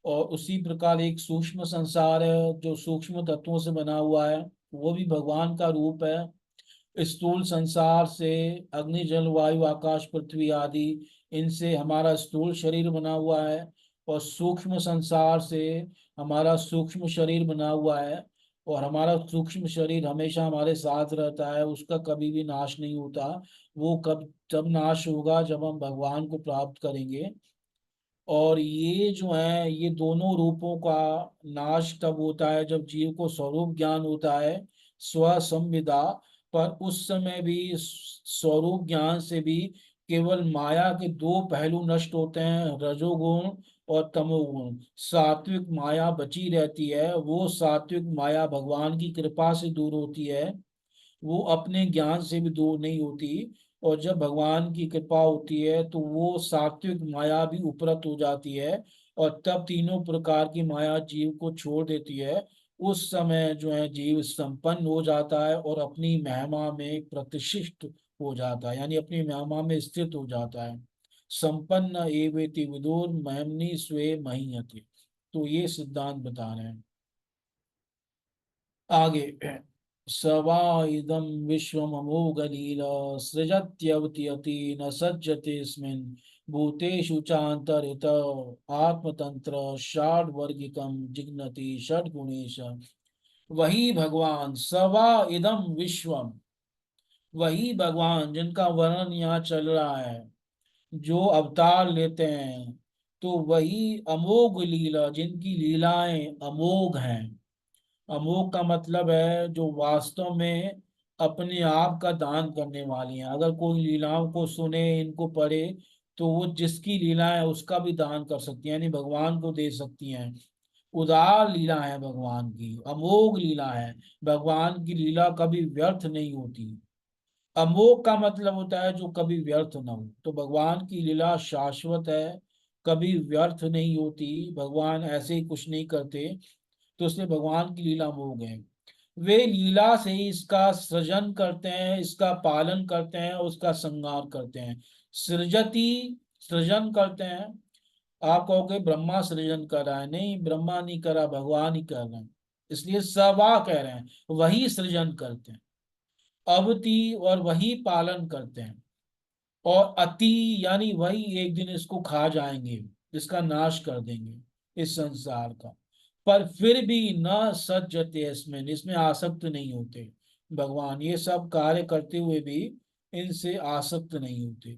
और उसी प्रकार एक सूक्ष्म संसार है जो सूक्ष्म तत्वों से बना हुआ है, वो भी भगवान का रूप है। स्थूल संसार से अग्नि जल वायु आकाश पृथ्वी आदि, इनसे हमारा स्थूल शरीर बना हुआ है, और सूक्ष्म संसार से हमारा सूक्ष्म शरीर बना हुआ है। और हमारा सूक्ष्म शरीर हमेशा हमारे साथ रहता है, उसका कभी भी नाश नहीं होता। वो कब जब नाश होगा, जब हम भगवान को प्राप्त करेंगे। और ये जो है, ये दोनों रूपों का नाश तब होता है जब जीव को स्वरूप ज्ञान होता है, स्व संविदा। पर उस समय भी स्वरूप ज्ञान से भी केवल माया के दो पहलू नष्ट होते हैं, रजोगुण और तमोगुण। सात्विक माया बची रहती है, वो सात्विक माया भगवान की कृपा से दूर होती है, वो अपने ज्ञान से भी दूर नहीं होती। और जब भगवान की कृपा होती है तो वो सात्विक माया भी उपरत हो जाती है, और तब तीनों प्रकार की माया जीव को छोड़ देती है। उस समय जो है जीव संपन्न हो जाता है और अपनी महिमा में प्रतिष्ठित हो जाता है, यानी अपनी महिमा में स्थित हो जाता है। संपन्न एवेति विदुर महमनि स्वे महीयते। तो ये सिद्धांत बता रहे हैं आगे। सवा इदं विश्वममोघलील सृजत्यवत्यति न सज्जतेऽस्मिन् भूतेषु चान्तरित आत्मतंत्र षाड्वर्गिकं जिघ्नति षड्गुणेश। वही भगवान सवा इदम विश्वम, वही भगवान जिनका वर्णन यहाँ चल रहा है, जो अवतार लेते हैं, तो वही अमोघ लीला, जिनकी लीलाएं अमोघ हैं। अमोघ का मतलब है जो वास्तव में अपने आप का दान करने वाली हैं। अगर कोई लीलाओं को सुने, इनको पढ़े, तो वो जिसकी लीला है उसका भी दान कर सकती है, यानी भगवान को दे सकती हैं। उदार लीला है भगवान की, अमोघ लीला है। भगवान की लीला कभी व्यर्थ नहीं होती। अमोघ का मतलब होता है जो कभी व्यर्थ ना हो। तो भगवान की लीला शाश्वत है, कभी व्यर्थ नहीं होती। भगवान ऐसे ही कुछ नहीं करते, तो इसलिए भगवान की लीला अमोघ है। वे लीला से ही इसका सृजन करते हैं, इसका पालन करते हैं, उसका श्रृंगार करते हैं। सृजति, सृजन करते हैं। आप कहोगे ब्रह्मा सृजन कर रहा है, नहीं, ब्रह्मा नहीं कर रहा, भगवान ही कर रहे हैं। इसलिए सबा कह रहे हैं, वही सृजन करते हैं। अवति, और वही पालन करते हैं। और अति, यानी वही एक दिन इसको खा जाएंगे, इसका नाश कर देंगे इस संसार का। पर फिर भी न सज्जते इसमें, इसमें आसक्त नहीं होते। भगवान ये सब कार्य करते हुए भी इनसे आसक्त नहीं होते,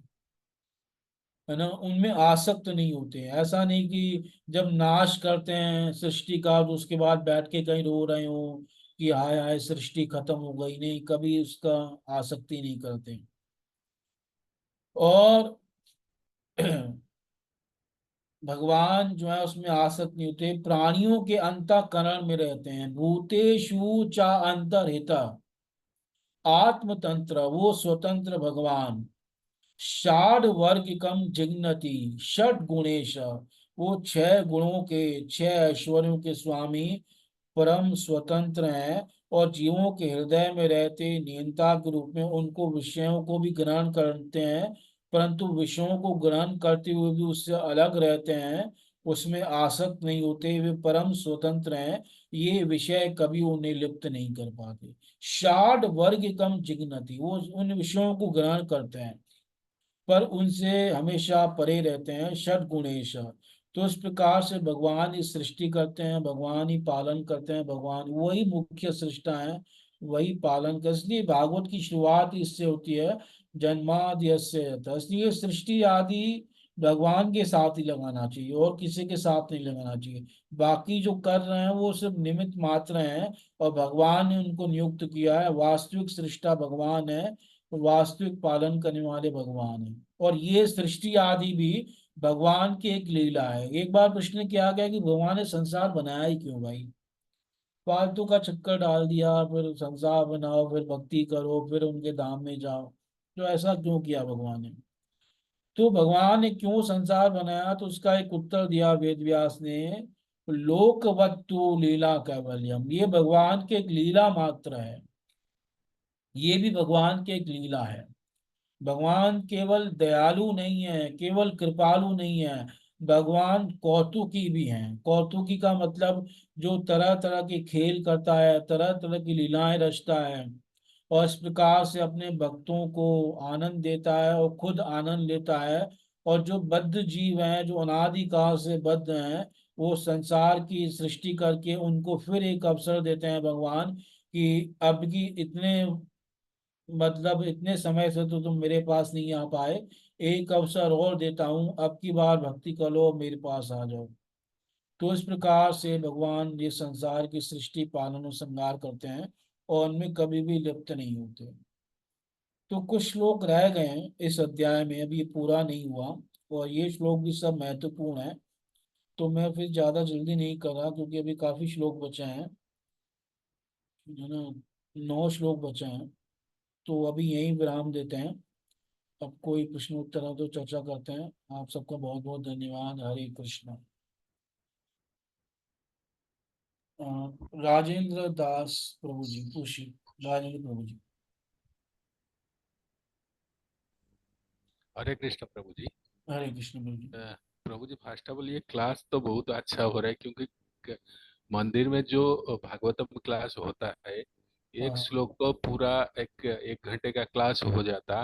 है ना, उनमें आसक्त नहीं होते। ऐसा नहीं कि जब नाश करते हैं सृष्टि का तो उसके बाद बैठ के कहीं रो रहे हो कि हाय हाय सृष्टि खत्म हो गई, नहीं, कभी उसका आसक्ति नहीं करते। और भगवान जो है उसमें आसक्त नहीं होते, प्राणियों के अंतःकरण में रहते हैं। भूतेषु चा अंतर्हित, आत्मतंत्र, वो स्वतंत्र भगवान। षाड वर्ग कम जिग्नति षट गुणेश, वो छह गुणों के, छह ऐश्वर्यों के स्वामी, परम स्वतंत्र हैं। और जीवों के हृदय में रहते नियंता के रूप में उनको विषयों को भी ग्रहण करते हैं, परंतु विषयों को ग्रहण करते हुए भी उससे अलग रहते हैं, उसमें आसक्त नहीं होते। वे परम स्वतंत्र हैं, ये विषय कभी उन्हें लिप्त नहीं कर पाते। षाड वर्ग कम जिग्नति, वो उन विषयों को ग्रहण करते हैं पर उनसे हमेशा परे रहते हैं। षड गुणेश, तो इस प्रकार से भगवान ही सृष्टि करते हैं, भगवान ही पालन करते हैं, भगवान वही मुख्य सृष्टा है, वही पालन कर। इसलिए भागवत की शुरुआत इससे होती है, जन्माद्यस्य यतः। इसलिए सृष्टि आदि भगवान के साथ ही लगाना चाहिए और किसी के साथ नहीं लगाना चाहिए। बाकी जो कर रहे हैं वो सिर्फ निमित्त मात्र हैं, और भगवान ने उनको नियुक्त किया है। वास्तविक सृष्टा भगवान है, वास्तविक पालन करने वाले भगवान है। और ये सृष्टि आदि भी भगवान की एक लीला है। एक बार प्रश्न किया गया कि भगवान ने संसार बनाया ही क्यों भाई? फालतू का चक्कर डाल दिया, फिर संसार बनाओ, फिर भक्ति करो, फिर उनके धाम में जाओ। तो ऐसा क्यों किया भगवान ने? तो भगवान ने क्यों संसार बनाया, तो उसका एक उत्तर दिया वेद व्यास ने। लोकवत्तु लीला कैवल्यम, ये भगवान की एक लीला मात्र है। ये भी भगवान की एक लीला है। भगवान केवल दयालु नहीं है, केवल कृपालु नहीं है, भगवान कौतुकी भी हैं। कौतुकी का मतलब जो तरह तरह के खेल करता है, तरह तरह की लीलाएं रचता है, और इस प्रकार से अपने भक्तों को आनंद देता है और खुद आनंद लेता है। और जो बद्ध जीव हैं, जो अनादि काल से बद्ध हैं, वो संसार की सृष्टि करके उनको फिर एक अवसर देते हैं भगवान कि अब की इतने, मतलब इतने समय से तो तुम मेरे पास नहीं आ पाए, एक अवसर और देता हूं, अब की बार भक्ति कर लो, मेरे पास आ जाओ। तो इस प्रकार से भगवान ये संसार की सृष्टि पालन और श्रृंगार करते हैं और उनमें कभी भी लिप्त नहीं होते। तो कुछ श्लोक रह गए हैं इस अध्याय में, अभी ये पूरा नहीं हुआ, और ये श्लोक भी सब महत्वपूर्ण है। तो मैं फिर ज्यादा जल्दी नहीं कर रहा, क्योंकि अभी काफी श्लोक बचे हैं, है ना। 9 श्लोक बचे हैं। तो अभी यहीं विराम देते हैं। अब कोई प्रश्न उत्तर है तो चर्चा करते हैं। आप सबका बहुत बहुत धन्यवाद। हरे कृष्ण। अ, राजेंद्र दास प्रभु जी, खुशी, राजेंद्र प्रभु जी। हरे कृष्ण प्रभु जी। हरे कृष्ण प्रभु जी। अ, प्रभु जी, फर्स्ट ऑफ ऑल ये क्लास तो बहुत अच्छा हो रहा है, क्योंकि मंदिर में जो भागवतम क्लास होता है, एक हाँ श्लोक तो पूरा एक 1 घंटे का क्लास हो जाता।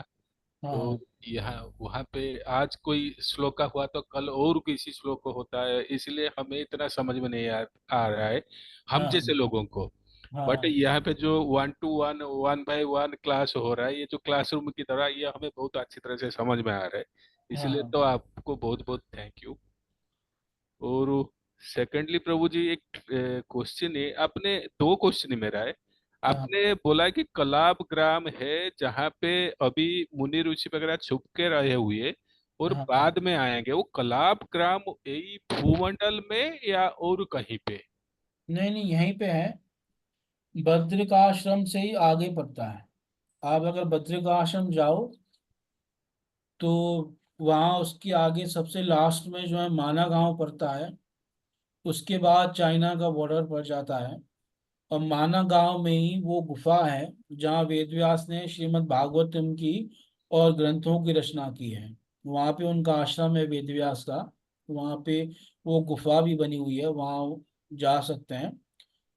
हाँ तो हाँ यहाँ वहाँ पे आज कोई श्लोक का हुआ तो कल और किसी श्लोक को होता है, इसलिए हमें इतना समझ में नहीं आ रहा है हम हाँ जैसे लोगों को। हाँ बट हाँ यहाँ पे जो 1 to 1, 1 by 1 क्लास हो रहा है, ये जो क्लासरूम की तरह, ये हमें बहुत अच्छी तरह से समझ में आ रहा है। हाँ इसलिए हाँ तो आपको बहुत बहुत थैंक यू। और सेकंडली प्रभु जी, एक क्वेश्चन है, आपने 2 क्वेश्चन है मेरा है। हाँ आपने बोला कि कलाप ग्राम है जहाँ पे अभी मुनि ऋषि वगैरह छुप के रहे हुए और हाँ हाँ। बाद में आएंगे, वो कलाप ग्राम यही भूमंडल में या और कहीं पे? नहीं नहीं, यहीं पे है। बद्रिकाश्रम से ही आगे पड़ता है। आप अगर बद्रिकाश्रम जाओ तो वहाँ उसके आगे सबसे लास्ट में जो है माना गांव पड़ता है। उसके बाद चाइना का बॉर्डर पड़ जाता है। और माना गांव में ही वो गुफा है जहाँ वेदव्यास ने श्रीमद् भागवतम की और ग्रंथों की रचना की है। वहाँ पे उनका आश्रम है वेदव्यास का। वहाँ पे वो गुफा भी बनी हुई है, वहाँ जा सकते हैं।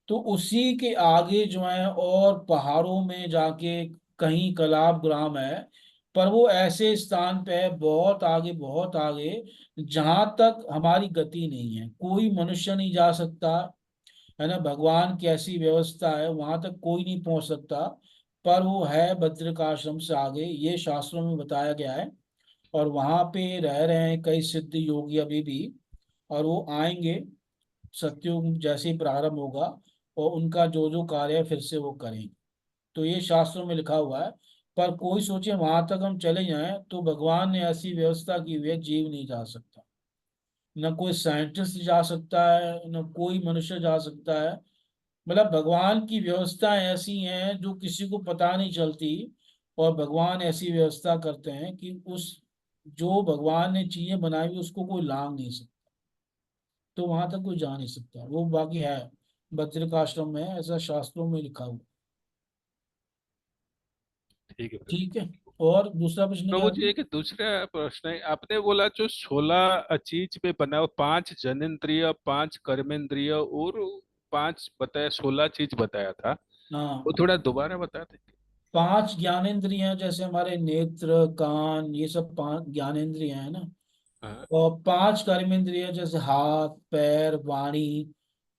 तो उसी के आगे जो है और पहाड़ों में जाके कहीं कलाब ग्राम है। पर वो ऐसे स्थान पे है, बहुत आगे बहुत आगे, जहां तक हमारी गति नहीं है, कोई मनुष्य नहीं जा सकता, है ना। भगवान की ऐसी व्यवस्था है, वहां तक कोई नहीं पहुंच सकता। पर वो है बद्रिकाश्रम से आगे, ये शास्त्रों में बताया गया है। और वहां पे रह रहे हैं कई सिद्ध योगी अभी भी। और वो आएंगे सत्युग जैसे ही प्रारंभ होगा, और उनका जो जो कार्य है फिर से वो करेंगे। तो ये शास्त्रों में लिखा हुआ है। पर कोई सोचे वहां तक हम चले जाएं तो भगवान ने ऐसी व्यवस्था की हुई है, जीव नहीं जा सकता। न कोई साइंटिस्ट जा सकता है, न कोई मनुष्य जा सकता है। मतलब भगवान की व्यवस्थाएं ऐसी हैं जो किसी को पता नहीं चलती। और भगवान ऐसी व्यवस्था करते हैं कि उस जो भगवान ने चीजें बनाई हुई उसको कोई लांग नहीं सकता। तो वहां तक कोई जा नहीं सकता, वो बाकी है। बद्रिकाश्रम में है, ऐसा शास्त्रों में लिखा हुआ। ठीक है प्रभु ठीक है। जी। और दूसरा प्रश्न क्या प्रभु जी, था? एक दूसरा प्रश्न है। आपने बोला जो 16 चीज पे बना हुआ, 5 जनेन्द्रिय, 5 कर्मेंद्रिय और 5 बताया, 16 चीज बताया था, वो हाँ, थोड़ा दोबारा बता देंगे? 5 ज्ञानेंद्रियां जैसे हमारे नेत्र कान, ये सब 5 ज्ञानेंद्रियां है ना। हाँ। और 5 कर्मेंद्रिय जैसे हाथ पैर वाणी,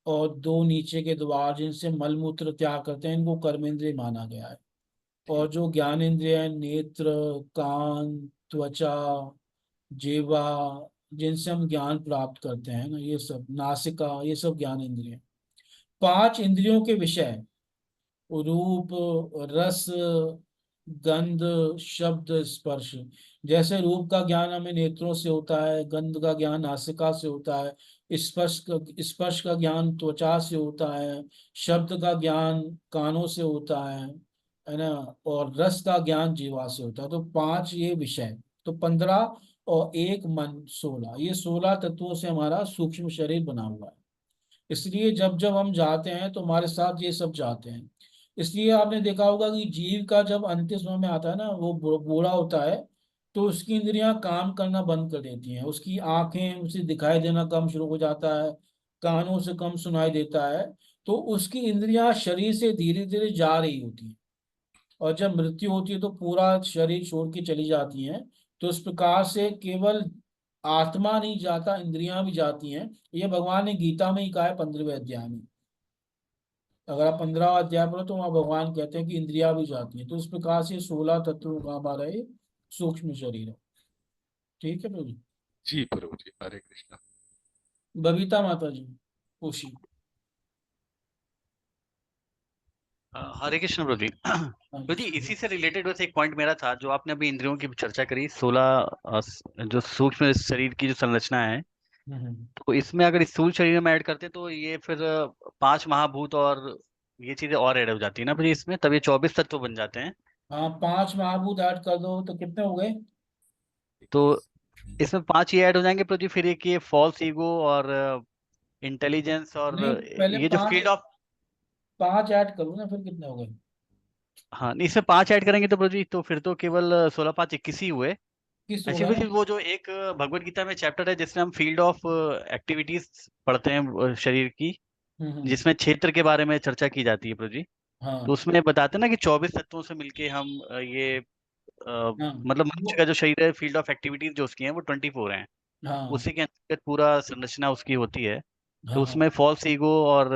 और 2 नीचे के द्वार जिनसे मलमूत्र त्याग करते हैं, इनको कर्मेंद्रिय माना गया है। और ठीक। जो ज्ञानेंद्रिय है, नेत्र, कान, त्वचा, जीवा, जिनसे हम ज्ञान प्राप्त करते हैं ना, ये सब, नासिका, ये सब ज्ञानेंद्रिय। 5 इंद्रियों के विषय, रूप, रस, गंध, शब्द, स्पर्श। जैसे रूप का ज्ञान हमें नेत्रों से होता है, गंध का ज्ञान नासिका से होता है, स्पर्श का ज्ञान त्वचा से होता है, शब्द का ज्ञान कानों से होता है ना। और रस का ज्ञान जीवा से होता है। तो 5 ये विषय। तो 15 और एक मन, 16, ये 16 तत्वों से हमारा सूक्ष्म शरीर बना हुआ है। इसलिए जब जब हम जाते हैं तो हमारे साथ ये सब जाते हैं। इसलिए आपने देखा होगा कि जीव का जब अंतिम समय में आता है ना, वो बूढ़ा होता है, तो उसकी इंद्रियां काम करना बंद कर देती हैं, उसकी आंखें उसे दिखाई देना कम शुरू हो जाता है, कानों से कम सुनाई देता है। तो उसकी इंद्रियां शरीर से धीरे धीरे जा रही होती हैं। और जब मृत्यु होती है तो पूरा शरीर छोड़ के चली जाती हैं। तो इस प्रकार से केवल आत्मा नहीं जाता, इंद्रियां भी जाती हैं। ये भगवान ने गीता में ही कहा है 15वें अध्याय में। अगर आप 15वां अध्याय पढ़ो तो वहाँ भगवान कहते हैं कि इंद्रियां भी जाती हैं। तो इस प्रकार से 16 तत्वों का हमारा ये सूक्ष्म शरीर है। ठीक है प्रभु। जी प्रभु जी, हरे कृष्णा। बबीता माता जी, खुशी। हरे कृष्ण प्रभु जी। प्रभु जी, अच्छा। इसी से रिलेटेड वैसे एक पॉइंट मेरा था, जो आपने अभी इंद्रियों की चर्चा करी, 16 जो सूक्ष्म शरीर की जो संरचना है, हम्म। तो इसमें अगर स्थूल शरीर में ऐड करते तो ये फिर 5 महाभूत और ये चीजें और ऐड हो जाती है ना प्रभु जी इसमें, तब ये 24 तत्व बन जाते हैं। हाँ, 5 महाभूत ऐड कर दो तो कितने हो गए? तो इसमें 5 ही ऐड हो जाएंगे प्रभु जी, फिर एक ये फॉल्स ईगो और इंटेलिजेंस और नहीं, पहले ये जो पांच, फील्ड ऑफ। 5 ऐड करो ना, फिर कितने हो गए? हाँ नहीं, इसमें 5 ऐड करेंगे तो प्रभु जी, तो फिर तो केवल 16 5 21 ही हुए। किस हो ऐसे गए? प्रभु जी, वो जो एक भगवत गीता में चैप्टर है जिसमें हम फील्ड ऑफ एक्टिविटीज पढ़ते हैं शरीर की, हम्म। जिसमें क्षेत्र के बारे में चर्चा की जाती है प्रभु जी। तो हाँ उसमें बताते हैं ना कि 24 तत्वों से मिलके हम हाँ। मतलब वो, मनुष्य का जो शरीर है, फील्ड ऑफ एक्टिविटीज जो उसकी है वो 24 हैं। हाँ उसी के अंतर्गत पूरा संरचना उसकी होती है। तो हाँ हाँ। उसमें फॉल्स ईगो और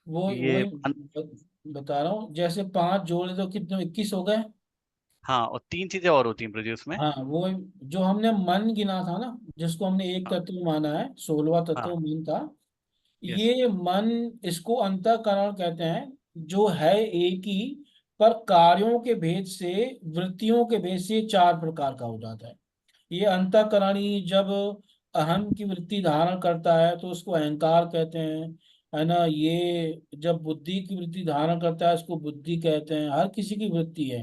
वो ये वही बता रहा हूँ, जैसे 5 जोड़े तो कितने, 21 हो गए। हाँ, और 3 चीजें और होती हैं प्रभु जी उसमें। हाँ, वो जो हमने मन गिना था ना, जिसको हमने एक हाँ तत्व माना है, 16वां हाँ। तत्व मन था। यस। ये मन, इसको अंतःकरण कहते हैं, जो है एक ही, पर कार्यों के भेद से, वृत्तियों के भेद से 4 प्रकार का हो जाता है। ये अंतःकरणी जब अहम की वृत्ति धारण करता है तो उसको अहंकार कहते हैं, है ना। ये जब बुद्धि की वृत्ति धारण करता है उसको बुद्धि कहते हैं। हर किसी की वृत्ति है।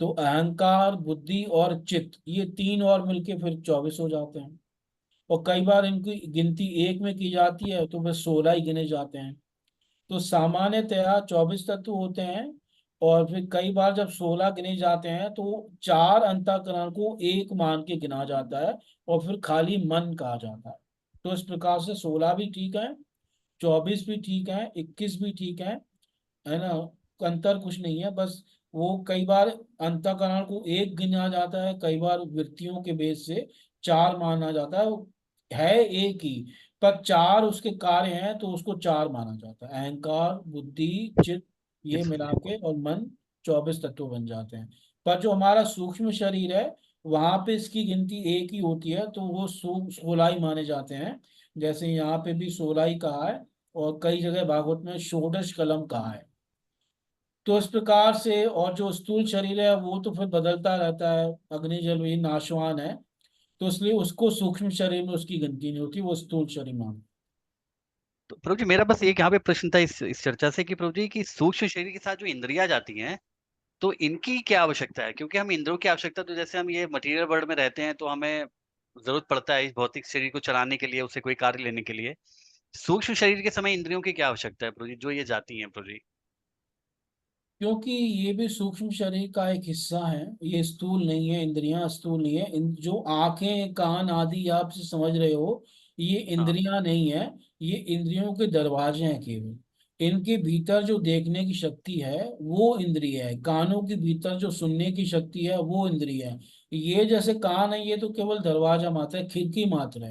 तो अहंकार, बुद्धि और चित्त, ये 3 और मिलके फिर 24 हो जाते हैं। और कई बार इनकी गिनती एक में की जाती है तो फिर 16 ही गिने जाते हैं। तो सामान्यतया 24 तत्व होते हैं। और फिर कई बार जब 16 गिने जाते हैं तो 4 अंतःकरण को एक मान के गिना जाता है, और फिर खाली मन कहा जाता है। तो इस प्रकार से 16 भी ठीक है, 24 भी ठीक है, 21 भी ठीक है ना। अंतर कुछ नहीं है, बस वो कई बार अंतःकरण को एक गिना जाता है, कई बार वृत्तियों के बेस से 4 माना जाता है। वो है एक ही, पर 4 उसके कार्य हैं तो उसको 4 माना जाता है। अहंकार, बुद्धि, चित्त, ये यस मिला के और मन 24 तत्व बन जाते हैं। पर जो हमारा सूक्ष्म शरीर है, वहां पे इसकी गिनती एक ही होती है, तो वो 16 ही माने जाते हैं। जैसे यहाँ पे भी 16 ही कहा है, और कई जगह भागवत में षोडश कलम कहा है। तो इस प्रकार से, और जो स्थूल शरीर है वो तो फिर बदलता रहता है, अग्नि जल भी नाशवान है। तो इसलिए उसको सूक्ष्म शरीर में उसकी गिनती नहीं होती, वो स्थूल शरीर मान। तो प्रभु जी, मेरा बस एक यहाँ पे प्रश्न था इस चर्चा से कि प्रभु जी की सूक्ष्म शरीर के साथ जो इंद्रियां जाती हैं, तो इनकी क्या आवश्यकता है? क्योंकि हम इंद्रियों की आवश्यकता, तो जैसे हम ये मटेरियल वर्ल्ड में रहते हैं तो हमें जरूरत पड़ता है इस भौतिक शरीर को चलाने के लिए, उसे कोई कार्य लेने के लिए। सूक्ष्म शरीर के समय इंद्रियों की क्या आवश्यकता है प्रभु जी, जो ये जाती हैं प्रभु जी? क्योंकि ये भी सूक्ष्म शरीर का एक हिस्सा है, ये स्थूल नहीं है, इंद्रियां स्थूल नहीं है। जो आंखें, कान आदि आप से समझ रहे हो, ये हाँ। इंद्रियां नहीं है। ये इंद्रियों के दरवाजे हैं केवल। इनके भीतर जो देखने की शक्ति है वो इंद्रिय है, कानों के भीतर जो सुनने की शक्ति है वो इंद्रिय है। ये जैसे कान है, ये तो केवल दरवाजा मात्र है, खिड़की मात्र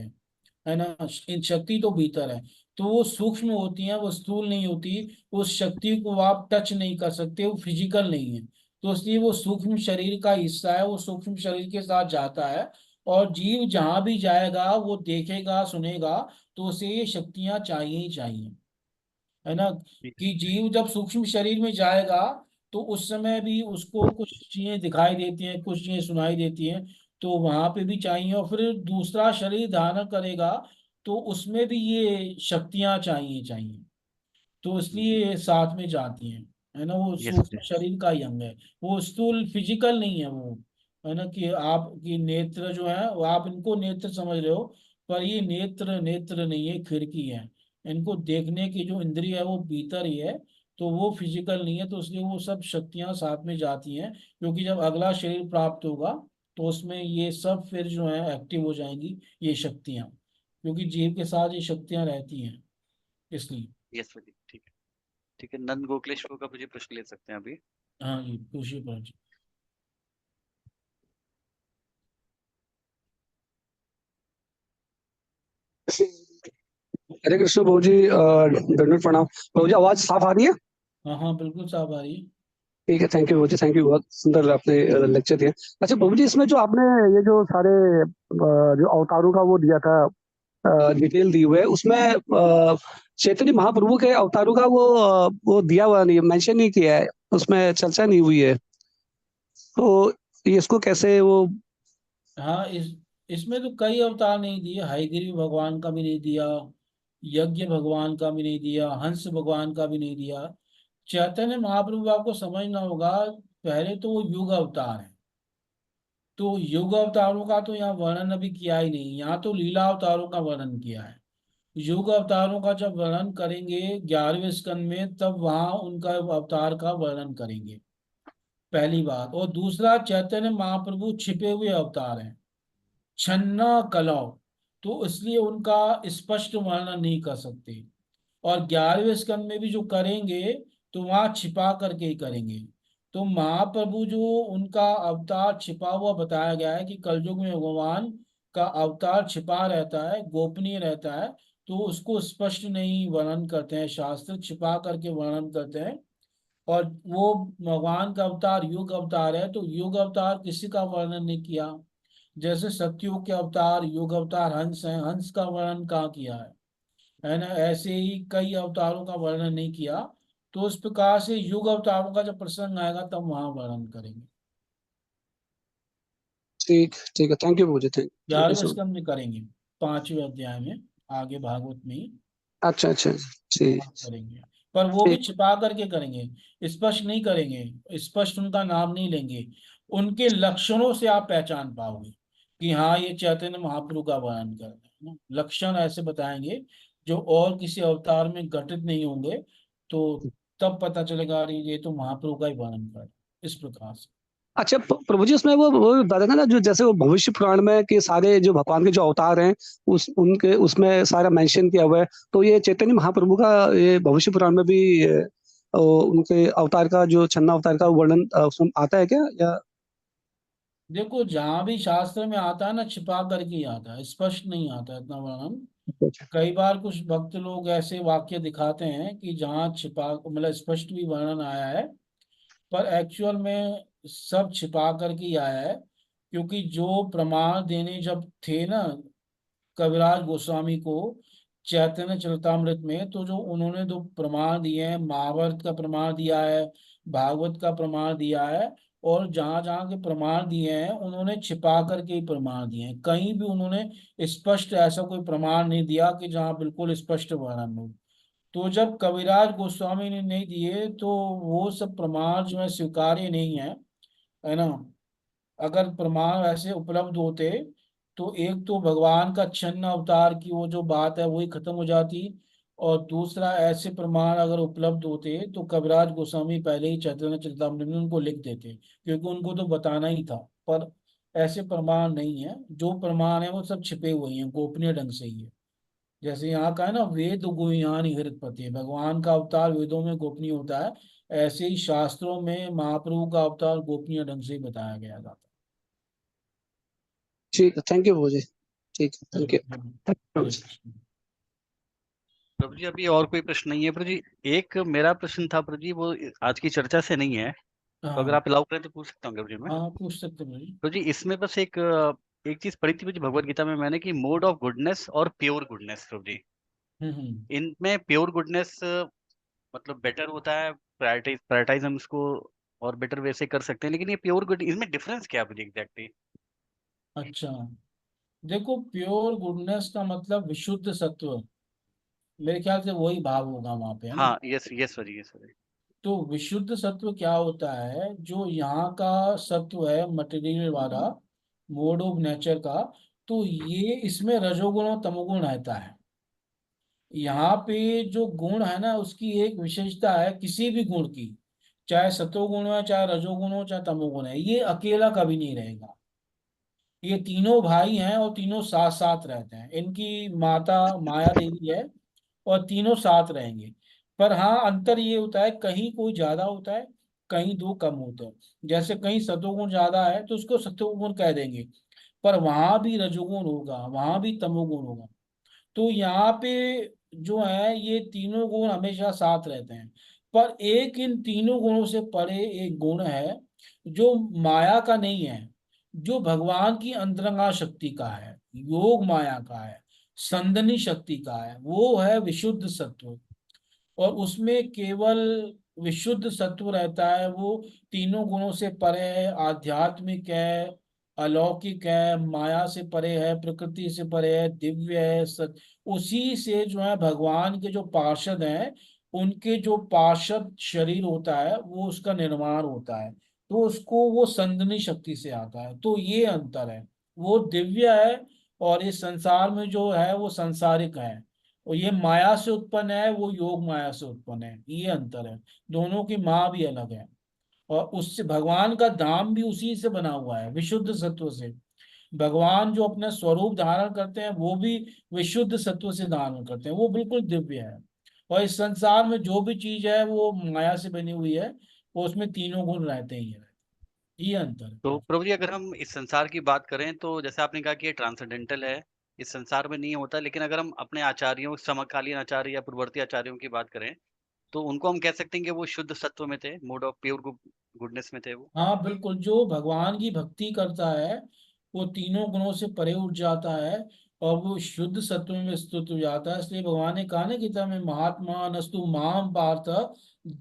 है ना। इन शक्ति तो भीतर है। तो वो सूक्ष्म होती है, वो स्थूल नहीं होती। उस शक्ति को आप टच नहीं कर सकते, वो फिजिकल नहीं है। तो इसलिए वो सूक्ष्म शरीर का हिस्सा है, वो सूक्ष्म शरीर के साथ जाता है। और जीव जहां भी जाएगा वो देखेगा, सुनेगा, तो उसे ये शक्तियां चाहिए ही चाहिए, है ना। Yes, कि जीव जब सूक्ष्म शरीर में जाएगा तो उस समय भी उसको कुछ चीजें दिखाई देती हैं, कुछ चीजें सुनाई देती हैं। तो वहां पे भी चाहिए, और फिर दूसरा शरीर धारण करेगा तो उसमें भी ये शक्तियां चाहिए चाहिए। तो इसलिए ये साथ में जाती हैं, है ना। वो yes, सूक्ष्म शरीर का ही अंग है, वो स्थूल फिजिकल नहीं है वो, है ना। कि आपकी नेत्र जो है, वो आप इनको नेत्र समझ रहे हो, पर ये नेत्र नेत्र नहीं है, खिड़की है। इनको देखने की जो इंद्रिय है वो भीतर ही है। तो वो फिजिकल नहीं है, तो इसलिए वो सब शक्तियां साथ में जाती हैं। क्योंकि जब अगला शरीर प्राप्त होगा तो उसमें ये सब फिर जो है एक्टिव हो जाएंगी, ये शक्तियां, क्योंकि जीव के साथ ये शक्तियां रहती हैं, इसलिए। yes, प्रभु जी, ठीक है। ठीक है, नंद गोखलेश्वर का मुझे प्रश्न ले सकते हैं अभी। हाँ जी, खुशी पर। हरे कृष्ण प्रभु जी, दंडवत प्रणाम प्रभु जी। आवाज साफ आ रही है? हाँ हाँ, बिल्कुल साहब आ रही है। ठीक है, thank you Prabhu ji, thank you, बहुत सुंदर आपने लेक्चर दिया। अच्छा प्रभु जी, इसमें जो आपने ये जो सारे जो अवतारों का वो दिया था डिटेल दी हुई है उसमें चैतन्य महाप्रभु के अवतारों का वो दिया हुआ नहीं, मेंशन नहीं किया है, उसमें चर्चा नहीं हुई है। तो ये इसको कैसे वो हाँ, इसमें तो कई अवतार नहीं दिए, हयग्रीव भगवान का भी नहीं दिया, यज्ञ भगवान का भी नहीं दिया, हंस भगवान का भी नहीं दिया। चैतन्य महाप्रभु आपको समझना होगा, पहले तो वो युग अवतार है, तो युग अवतारों का तो यहाँ वर्णन अभी किया ही नहीं, यहाँ तो लीला अवतारों का वर्णन किया है। युग अवतारों का जब वर्णन करेंगे 11वें स्कंद में, तब वहां उनका अवतार का वर्णन करेंगे, पहली बात। और दूसरा, चैतन्य महाप्रभु छिपे हुए अवतार हैं, छन्ना कलौ, तो इसलिए उनका स्पष्ट वर्णन नहीं कर सकते। और 11वें स्कंद में भी जो करेंगे तो वहां छिपा करके ही करेंगे। तो महाप्रभु जो उनका अवतार छिपा हुआ बताया गया है कि कलयुग में भगवान का अवतार छिपा रहता है, गोपनीय रहता है, तो उसको स्पष्ट नहीं वर्णन करते हैं शास्त्र, छिपा करके वर्णन करते हैं। और वो भगवान का अवतार युग अवतार है, तो युग अवतार किसी का वर्णन नहीं किया। जैसे सतयुग के अवतार युग अवतार हंस हैं, हंस का वर्णन कहाँ किया है ना। ऐसे ही कई अवतारों का वर्णन नहीं किया। तो इस प्रकार से युग अवतारों का जब प्रसंग आएगा तब वहां वर्णन करेंगे। ठीक ठीक है, थैंक यू मुझे, थैंक यू 11वें सो मच। स्कंद में करेंगे, 5वें अध्याय में, आगे भागवत में ही अच्छा अच्छा, वहां ठीक करेंगे। पर वो भी ठीक। छिपा करके करेंगे, स्पष्ट नहीं करेंगे, स्पष्ट उनका नाम नहीं लेंगे। उनके लक्षणों से आप पहचान पाओगे कि हाँ ये चैतन्य महाप्रभु का वर्णन कर रहे हैं ना। लक्षण ऐसे बताएंगे जो और किसी अवतार में घटित नहीं होंगे, तो तब पता चलेगा अरे ये तो महाप्रभु का ही वर्णन कर रहे हैं, इस प्रकार से। अच्छा प्रभु जी, उसमें वो बता देना ना, जो जैसे वो भविष्य पुराण में कि सारे जो भगवान के जो अवतार हैं उस उनके उसमें सारा मेंशन किया हुआ है, तो ये चैतन्य महाप्रभु का ये भविष्य पुराण में भी उनके अवतार का जो छन्ना अवतार का वर्णन उसमें आता है क्या, या देखो, जहां भी शास्त्र में आता है ना, छिपा करके ही आता है, स्पष्ट नहीं आता है इतना वर्णन। कई बार कुछ भक्त लोग ऐसे वाक्य दिखाते हैं कि जहाँ छिपा मतलब स्पष्ट भी वर्णन आया है, पर एक्चुअल में सब छिपा करके ही आया है। क्योंकि जो प्रमाण देने जब थे ना कविराज गोस्वामी को चैतन्य चरितामृत में, तो जो उन्होंने दो प्रमाण दिए हैं, महाभारत का प्रमाण दिया है, भागवत का प्रमाण दिया है, और जहां जहां के प्रमाण दिए हैं उन्होंने छिपा करके ही प्रमाण दिए हैं। कहीं भी उन्होंने स्पष्ट ऐसा कोई प्रमाण नहीं दिया कि जहां बिल्कुल स्पष्ट वर्णन हो। तो जब कविराज गोस्वामी ने नहीं दिए तो वो सब प्रमाण जो है स्वीकार्य नहीं है ना। अगर प्रमाण ऐसे उपलब्ध होते तो एक तो भगवान का छन्न अवतार की वो जो बात है वही खत्म हो जाती, और दूसरा ऐसे प्रमाण अगर उपलब्ध होते तो कविराज गोस्वामी पहले ही चैतन्य चरितामृत में उनको लिख देते, क्योंकि उनको तो बताना ही था। पर ऐसे प्रमाण नहीं है, जो प्रमाण है वो सब छिपे हुए हैं, गोपनीय ढंग से ही है। जैसे यहाँ का है ना, वेद गुह्यान हृदपति, भगवान का अवतार वेदों में गोपनीय होता है, ऐसे ही शास्त्रों में महाप्रभु का अवतार गोपनीय ढंग से ही बताया गया था। ठीक है, थैंक यू प्रभु जी, ठीक है, थैंक चलिए, यू। हरे कृष्ण। प्रभु जी अभी और कोई प्रश्न नहीं है प्रभु जी। एक मेरा प्रश्न था प्रभु जी, वो आज की चर्चा से नहीं है, तो अगर हाँ आप अलाउ करें तो पूछ सकता हूँ प्रभु जी मैं। हाँ, पूछ सकते हैं भाई। प्रभु जी इसमें बस एक चीज पढ़ी थी प्रभु जी भगवत गीता में मैंने, कि मोड ऑफ गुडनेस और प्योर गुडनेस प्रभु जी। हम्म। इनमें प्योर गुडनेस मतलब बेटर होता है, प्रायोरिटाइज हम इसको और बेटर वे से कर सकते हैं, लेकिन ये प्योर गुड इसमें डिफरेंस क्या है मुझे एग्जैक्टली? अच्छा, देखो, प्योर गुडनेस का मतलब विशुद्ध सत्व, मेरे ख्याल से वही भाव होगा वहां पे, है ना। हाँ, yes yes sorry, yes sorry. तो विशुद्ध सत्व क्या होता है, जो यहाँ का सत्व है मटेरियल वाला, मोड ऑफ नेचर का, तो ये इसमें रजोगुण और तमोगुण रहता है। यहाँ पे जो गुण है ना, उसकी एक विशेषता है किसी भी गुण की, चाहे सतोगुण है, चाहे रजोगुण हो, चाहे तमोगुण है, ये अकेला कभी नहीं रहेगा। ये तीनों भाई हैं और तीनों साथ साथ रहते हैं, इनकी माता माया देवी है, और तीनों साथ रहेंगे। पर हाँ, अंतर ये होता है, कहीं कोई ज्यादा होता है, कहीं दो कम होते हैं। जैसे कहीं सतोगुण ज्यादा है तो उसको सतोगुण कह देंगे, पर वहां भी रजोगुण होगा, वहां भी तमोगुण होगा। तो यहाँ पे जो है ये तीनों गुण हमेशा साथ रहते हैं। पर एक इन तीनों गुणों से परे एक गुण है जो माया का नहीं है, जो भगवान की अंतरंगा शक्ति का है, योग माया का है, संदनी शक्ति का है, वो है विशुद्ध सत्व। और उसमें केवल विशुद्ध सत्व रहता है, वो तीनों गुणों से परे है, आध्यात्मिक है, अलौकिक है, माया से परे है, प्रकृति से परे है, दिव्य है, उसी से जो है भगवान के जो पार्षद हैं, उनके जो पार्षद शरीर होता है वो उसका निर्माण होता है, तो उसको वो संदनी शक्ति से आता है। तो ये अंतर है, वो दिव्य है और इस संसार में जो है वो संसारिक है, और ये माया से उत्पन्न है, वो योग माया से उत्पन्न है, ये अंतर है। दोनों की माँ भी अलग है, और उससे भगवान का धाम भी उसी से बना हुआ है, विशुद्ध सत्व से। भगवान जो अपना स्वरूप धारण करते हैं वो भी विशुद्ध सत्व से धारण करते हैं, वो बिल्कुल दिव्य है। और इस संसार में जो भी चीज है वो माया से बनी हुई है, वो उसमें तीनों गुण रहते ही है, ये अंतर तो है। प्रभु जी, अगर हम इस संसार की बात करें तो जैसे आपने कहा कि ये ट्रांसेंडेंटल है, इस संसार में नहीं होता, लेकिन अगर हम अपने आचार्यों, समकालीन आचार्य या पूर्ववर्ती आचार्यों की बात करें तो उनको हम कह सकते हैं कि वो शुद्ध सत्व में थे, मोड ऑफ प्योर गुडनेस में थे वो। हाँ बिल्कुल, जो भगवान की भक्ति करता है वो तीनों गुणों से परे उठ जाता है, और वो शुद्ध सत्व में स्थित हो जाता है। इसलिए भगवान ने कहा ना गीता में, महात्मा नस्तु माम पार्थ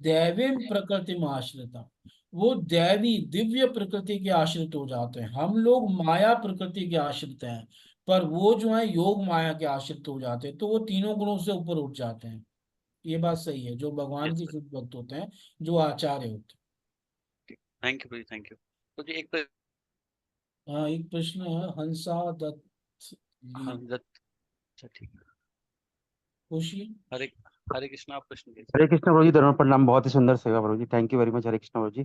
दैवीम प्रकृति आश्रिता। वो दैवी दिव्य प्रकृति के आश्रित हो जाते हैं, हम लोग माया प्रकृति के आश्रित हैं, पर वो जो है योग माया के आश्रित हो जाते हैं, तो वो तीनों गुणों से ऊपर उठ जाते हैं। ये बात सही है, जो भगवान यस के सर। शुद्ध भक्त होते हैं, जो आचार्य होते हैं। Thank you Prabhu ji, thank you. तो जी एक हाँ, एक प्रश्न है, हंसा दत्त हाँ, लीन, अच्छा ठीक है। पूछिए। हरे हरे कृष्ण, आप प्रश्न कीजिए। हरे कृष्ण प्रभु जी, धर्म प्रणाम। बहुत ही सुंदर सेवा प्रभु ji, thank you very much. हरे कृष्ण प्रभु जी।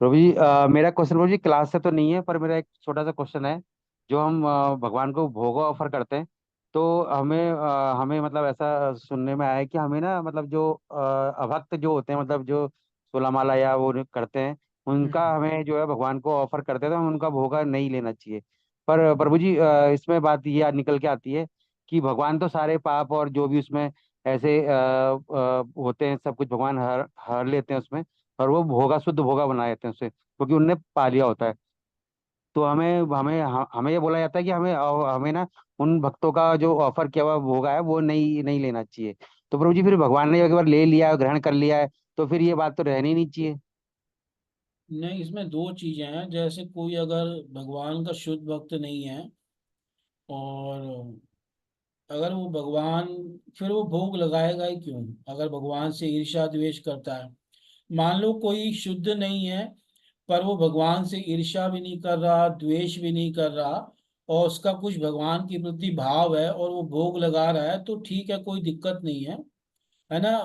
प्रभु जी, मेरा क्वेश्चन प्रभु जी क्लास से तो नहीं है, पर मेरा एक छोटा सा क्वेश्चन है। जो हम भगवान को भोग ऑफर करते हैं, तो हमें मतलब ऐसा सुनने में आया है कि हमें ना मतलब जो अभक्त जो होते हैं, मतलब जो सोलह माला या वो करते हैं, उनका हम्म। हमें जो है भगवान को ऑफर करते हैं, तो हमें उनका भोग नहीं लेना चाहिए। पर प्रभु जी, इसमें बात ये निकल के आती है कि भगवान तो सारे पाप और जो भी उसमें ऐसे होते हैं, सब कुछ भगवान हर हर लेते हैं उसमें, और वो भोगा शुद्ध भोगा बना देते हैं उसे, क्योंकि उनने पा लिया होता है। तो हमें हमें हमें ये बोला जाता है कि हमें ना उन भक्तों का जो ऑफर किया हुआ भोगा है वो नहीं नहीं लेना चाहिए। तो प्रभु जी, फिर भगवान ने एक बार ले लिया, ग्रहण कर लिया है, तो फिर ये बात तो रहनी नहीं चाहिए। नहीं, इसमें दो चीजें हैं। जैसे कोई अगर भगवान का शुद्ध भक्त नहीं है, और अगर वो भगवान, फिर वो भोग लगाएगा ही क्यों, अगर भगवान से ईर्ष्या द्वेष करता है। मान लो कोई शुद्ध नहीं है, पर वो भगवान से ईर्ष्या भी नहीं कर रहा, द्वेष भी नहीं कर रहा, और उसका कुछ भगवान के प्रति भाव है, और वो भोग लगा रहा है, तो ठीक है, कोई दिक्कत नहीं है ना।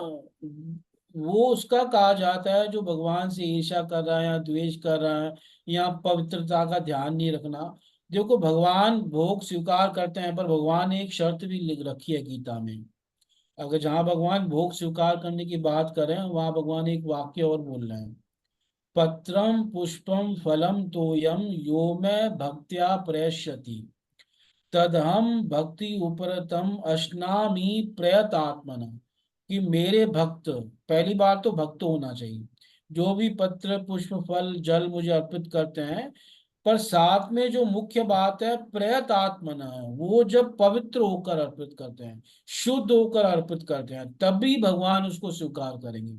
वो उसका कहा जाता है जो भगवान से ईर्ष्या कर रहा है या द्वेष कर रहा है, या पवित्रता का ध्यान नहीं रखना। देखो, भगवान भोग स्वीकार करते हैं, पर भगवान ने एक शर्त भी लिख रखी है गीता में। अगर जहाँ भगवान भोग स्वीकार करने की बात करें, वहां भगवान एक वाक्य और बोल रहे हैं, पत्रम पुष्पम फलम तोयम यो में भक्त्या प्रयश्यति तदहम भक्ति उपरतम अश्नामि प्रयतात्मना। कि मेरे भक्त, पहली बात तो भक्त होना चाहिए, जो भी पत्र पुष्प फल जल मुझे अर्पित करते हैं, पर साथ में जो मुख्य बात है प्रयतात्मना है, वो जब पवित्र होकर अर्पित करते हैं, शुद्ध होकर अर्पित करते हैं, तभी भगवान उसको स्वीकार करेंगे।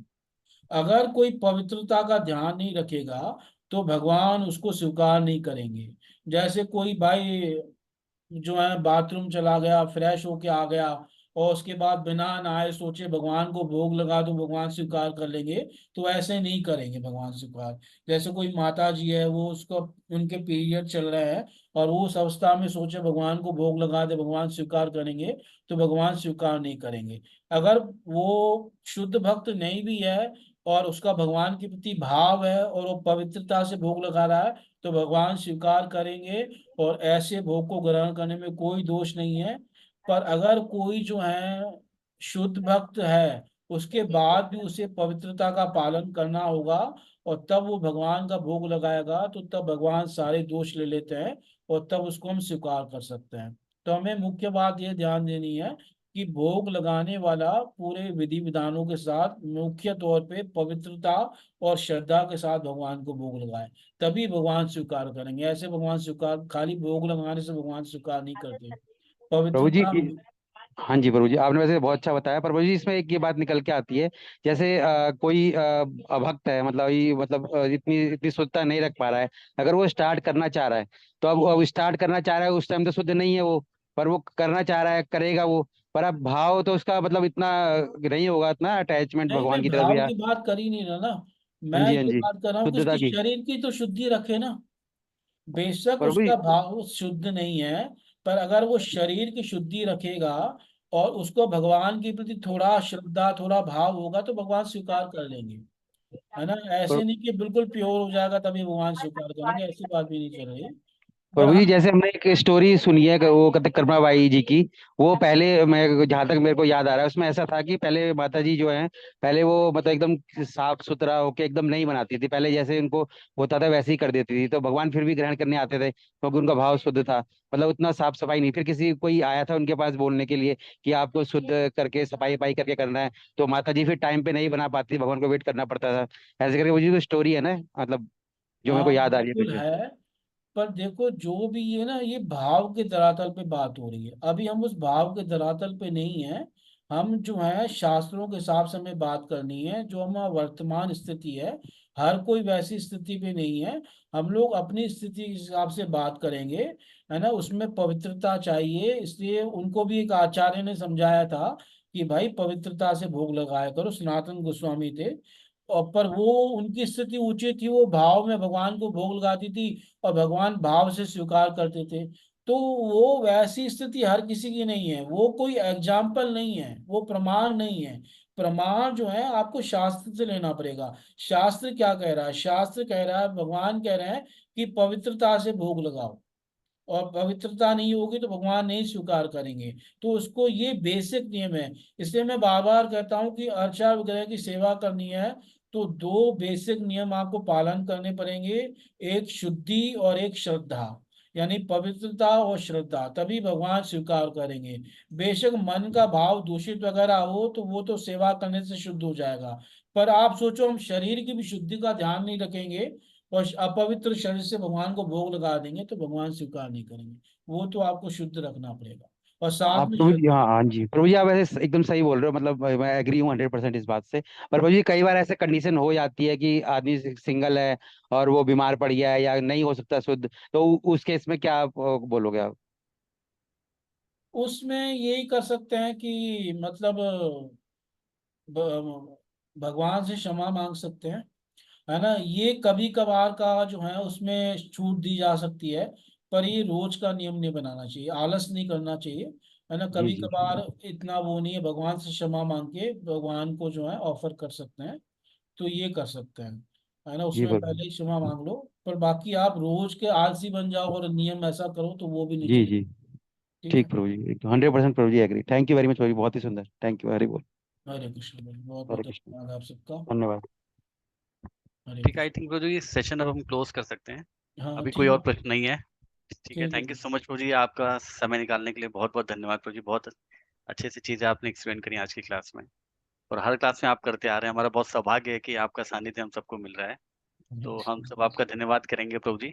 अगर कोई पवित्रता का ध्यान नहीं रखेगा, तो भगवान उसको स्वीकार नहीं करेंगे। जैसे कोई भाई जो है बाथरूम चला गया, फ्रेश होके आ गया, और उसके बाद बिना नहाए सोचे भगवान को भोग लगा, तो भगवान स्वीकार कर लेंगे? तो ऐसे नहीं करेंगे भगवान स्वीकार। जैसे कोई माता जी है, वो उसको, उनके पीरियड चल रहे हैं, और वो उस अवस्था में सोचे भगवान को भोग लगा दे, भगवान स्वीकार करेंगे? तो भगवान स्वीकार नहीं करेंगे। अगर वो शुद्ध भक्त नहीं भी है, और उसका भगवान के प्रति भाव है, और वो पवित्रता से भोग लगा रहा है, तो भगवान स्वीकार करेंगे, और ऐसे भोग को ग्रहण करने में कोई दोष नहीं है। पर अगर कोई जो है शुद्ध भक्त है, उसके बाद भी उसे पवित्रता का पालन करना होगा, और तब वो भगवान का भोग लगाएगा, तो तब भगवान सारे दोष ले लेते हैं, और तब उसको हम स्वीकार कर सकते हैं। तो हमें मुख्य बात ये ध्यान देनी है कि भोग लगाने वाला पूरे विधि विधानों के साथ मुख्य तौर पे पवित्रता और श्रद्धा के साथ भगवान को भोग लगाए, तभी भगवान स्वीकार करेंगे। ऐसे भगवान स्वीकार, खाली भोग लगाने से भगवान स्वीकार नहीं करते। प्रभु जी पवित्रता। हाँ जी प्रभु जी, आपने वैसे बहुत अच्छा बताया। प्रभु जी इसमें एक ये बात निकल के आती है, जैसे कोई अभक्त है, मतलब इतनी इतनी शुद्धता नहीं रख पा रहा है, अगर वो स्टार्ट करना चाह रहा है, तो अब स्टार्ट करना चाह रहा है, उस टाइम तो शुद्ध नहीं है वो, पर वो करना चाह रहा है, करेगा वो, पर अब भाव तो उसका मतलब इतना नहीं होगा, इतना अटैचमेंट नहीं, मैं भगवान की तरफ भाव या। की बात कर ही नहीं रहा ना। हाँ मैं जी हाँ ये जी, बात कर रहा हूँ कि शुद्धता उसकी की। शरीर की तो शुद्धि रखे ना। बेशक प्रभु जी उसका भाव शुद्ध नहीं है, पर अगर वो शरीर की शुद्धि रखेगा और उसको भगवान के प्रति थोड़ा श्रद्धा, थोड़ा भाव होगा, तो भगवान स्वीकार कर लेंगे। है ना? ऐसे नहीं कि बिल्कुल प्योर हो जाएगा तभी भगवान स्वीकार करेंगे, ऐसी बात भी नहीं चल रही। पर प्रभु जी हाँ, जैसे हमने एक स्टोरी सुनी है कि वो कहते कर्माबाई जी की, वो पहले, मैं जहाँ तक मेरे को याद आ रहा है, उसमें ऐसा था कि पहले माता जी जो है, पहले वो मतलब एकदम साफ सुथरा होके एकदम नहीं बनाती थी, पहले जैसे उनको होता था वैसे ही कर देती थी, तो भगवान फिर भी ग्रहण करने आते थे क्योंकि उनका भाव शुद्ध था, मतलब उतना साफ सफाई नहीं। फिर किसी कोई आया था उनके पास बोलने के लिए कि आपको शुद्ध करके सफाई वफाई करके करना है, तो माता जी फिर टाइम पे नहीं बना पाती, भगवान को वेट करना पड़ता था। ऐसे करके वो जी स्टोरी है ना, मतलब जो मेरे को हाँ याद आ रही है फिर बिल्कुल से। है। पर देखो, जो भी ये ना, ये भाव के धरातल पे बात हो रही है, अभी हम उस भाव के धरातल पे नहीं है। हम जो है शास्त्रों के हिसाब से हमें बात करनी है, जो हमारा वर्तमान स्थिति है। हर कोई वैसी स्थिति पे नहीं है। हम लोग अपनी स्थिति के हिसाब से बात करेंगे। है ना? उसमें पवित्रता चाहिए, इसलिए उनको भी एक आचार्य ने समझाया था कि भाई पवित्रता से भोग लगाया करो। सनातन गोस्वामी थे, और पर वो, उनकी स्थिति ऊंची थी, वो भाव में भगवान को भोग लगाती थी और भगवान भाव से स्वीकार करते थे। तो वो वैसी स्थिति हर किसी की नहीं है, वो कोई एग्जाम्पल नहीं है, वो प्रमाण नहीं है। प्रमाण जो है आपको शास्त्र से लेना पड़ेगा। शास्त्र क्या कह रहा है? शास्त्र कह रहा है, भगवान कह रहे हैं कि पवित्रता से भोग लगाओ, और पवित्रता नहीं होगी तो भगवान नहीं स्वीकार करेंगे। तो उसको, ये बेसिक नियम है। इसलिए मैं बार बार कहता हूँ कि अर्चा विग्रह की सेवा करनी है तो दो बेसिक नियम आपको पालन करने पड़ेंगे। एक शुद्धि और एक श्रद्धा, यानी पवित्रता और श्रद्धा, तभी भगवान स्वीकार करेंगे। बेशक मन का भाव दूषित वगैरह हो तो वो तो सेवा करने से शुद्ध हो जाएगा। पर आप सोचो, हम शरीर की भी शुद्धि का ध्यान नहीं रखेंगे और अपवित्र शरीर से भगवान को भोग लगा देंगे, तो भगवान स्वीकार नहीं करेंगे। वो तो आपको शुद्ध रखना पड़ेगा, और साथ आप में प्रभु जी, श्रद्धा। हाँ हाँ जी प्रभु जी, आप ऐसे एकदम सही बोल रहे हो, मतलब मैं एग्री हूँ 100% इस बात से। पर प्रभु जी कई बार ऐसे कंडीशन हो जाती है कि आदमी सिंगल है और वो बीमार पड़ गया है या नहीं हो सकता शुद्ध, तो उस केस में क्या आप बोलोगे आप? उसमें यही कर सकते हैं कि मतलब भगवान से क्षमा मांग सकते हैं। है ना? ये कभी कभार का जो है उसमें छूट दी जा सकती है, पर ये रोज का नियम नहीं बनाना चाहिए, आलस नहीं करना चाहिए। है ना? जी कभी जी कभार इतना वो नहीं है, भगवान से क्षमा मांग के भगवान को जो है ऑफर कर सकते हैं। तो ये कर सकते हैं। है ना? जी उसमें प्रभु पहले ही क्षमा मांग लो। पर बाकी आप रोज के आलसी बन जाओ और नियम ऐसा करो तो वो भी नहीं जी चलेगा। जी। ठीक ठीक है। Prabhu ji, 100% Prabhu ji agree. Thank you very much Prabhu ji, बहुत ही सुंदर, थैंक यू, हरि बोल। हरे कृष्ण भाई, बहुत हरे बहुत कृष्ण। धन्यवाद आप सबका। धन्यवाद। हरे ठीक है, आई कृष्ण। थिंक प्रभु जी सेशन अब हम क्लोज कर सकते हैं। हाँ अभी कोई ठीक और है। प्रश्न नहीं है। ठीक है, ठीक है। Thank you so much Prabhu जी, आपका समय निकालने के लिए बहुत बहुत धन्यवाद प्रभु जी। बहुत अच्छे से चीजें आपने एक्सप्लेन करी आज की क्लास में, और हर क्लास में आप करते आ रहे हैं। हमारा बहुत सौभाग्य है कि आपका सानिध्य हम सबको मिल रहा है। हरे तो हम कृष्ण। सब आपका धन्यवाद करेंगे प्रभु जी।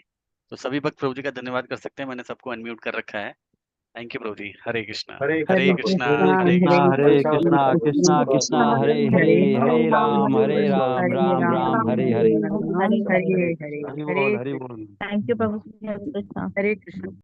तो सभी भक्त प्रभु जी का धन्यवाद कर सकते हैं, मैंने सबको अनम्यूट कर रखा है। Thank you Prabhu ji. हरे कृष्णा। हरे हरे कृष्णा हरे प्रभु कृष्णा। जी, हरे कृष्णा हरे कृष्णा हरे कृष्णा। हरे कृष्णा कृष्णा कृष्णा कृष्णा हरे हरे, हरे हरे हरे राम हरे राम राम राम हरे हरे हरे। राम हरे हरे हरि हरे बोल हरि कृष्ण। बोल। Thank you Prabhu ji, Hare Krishna Hare Krishna.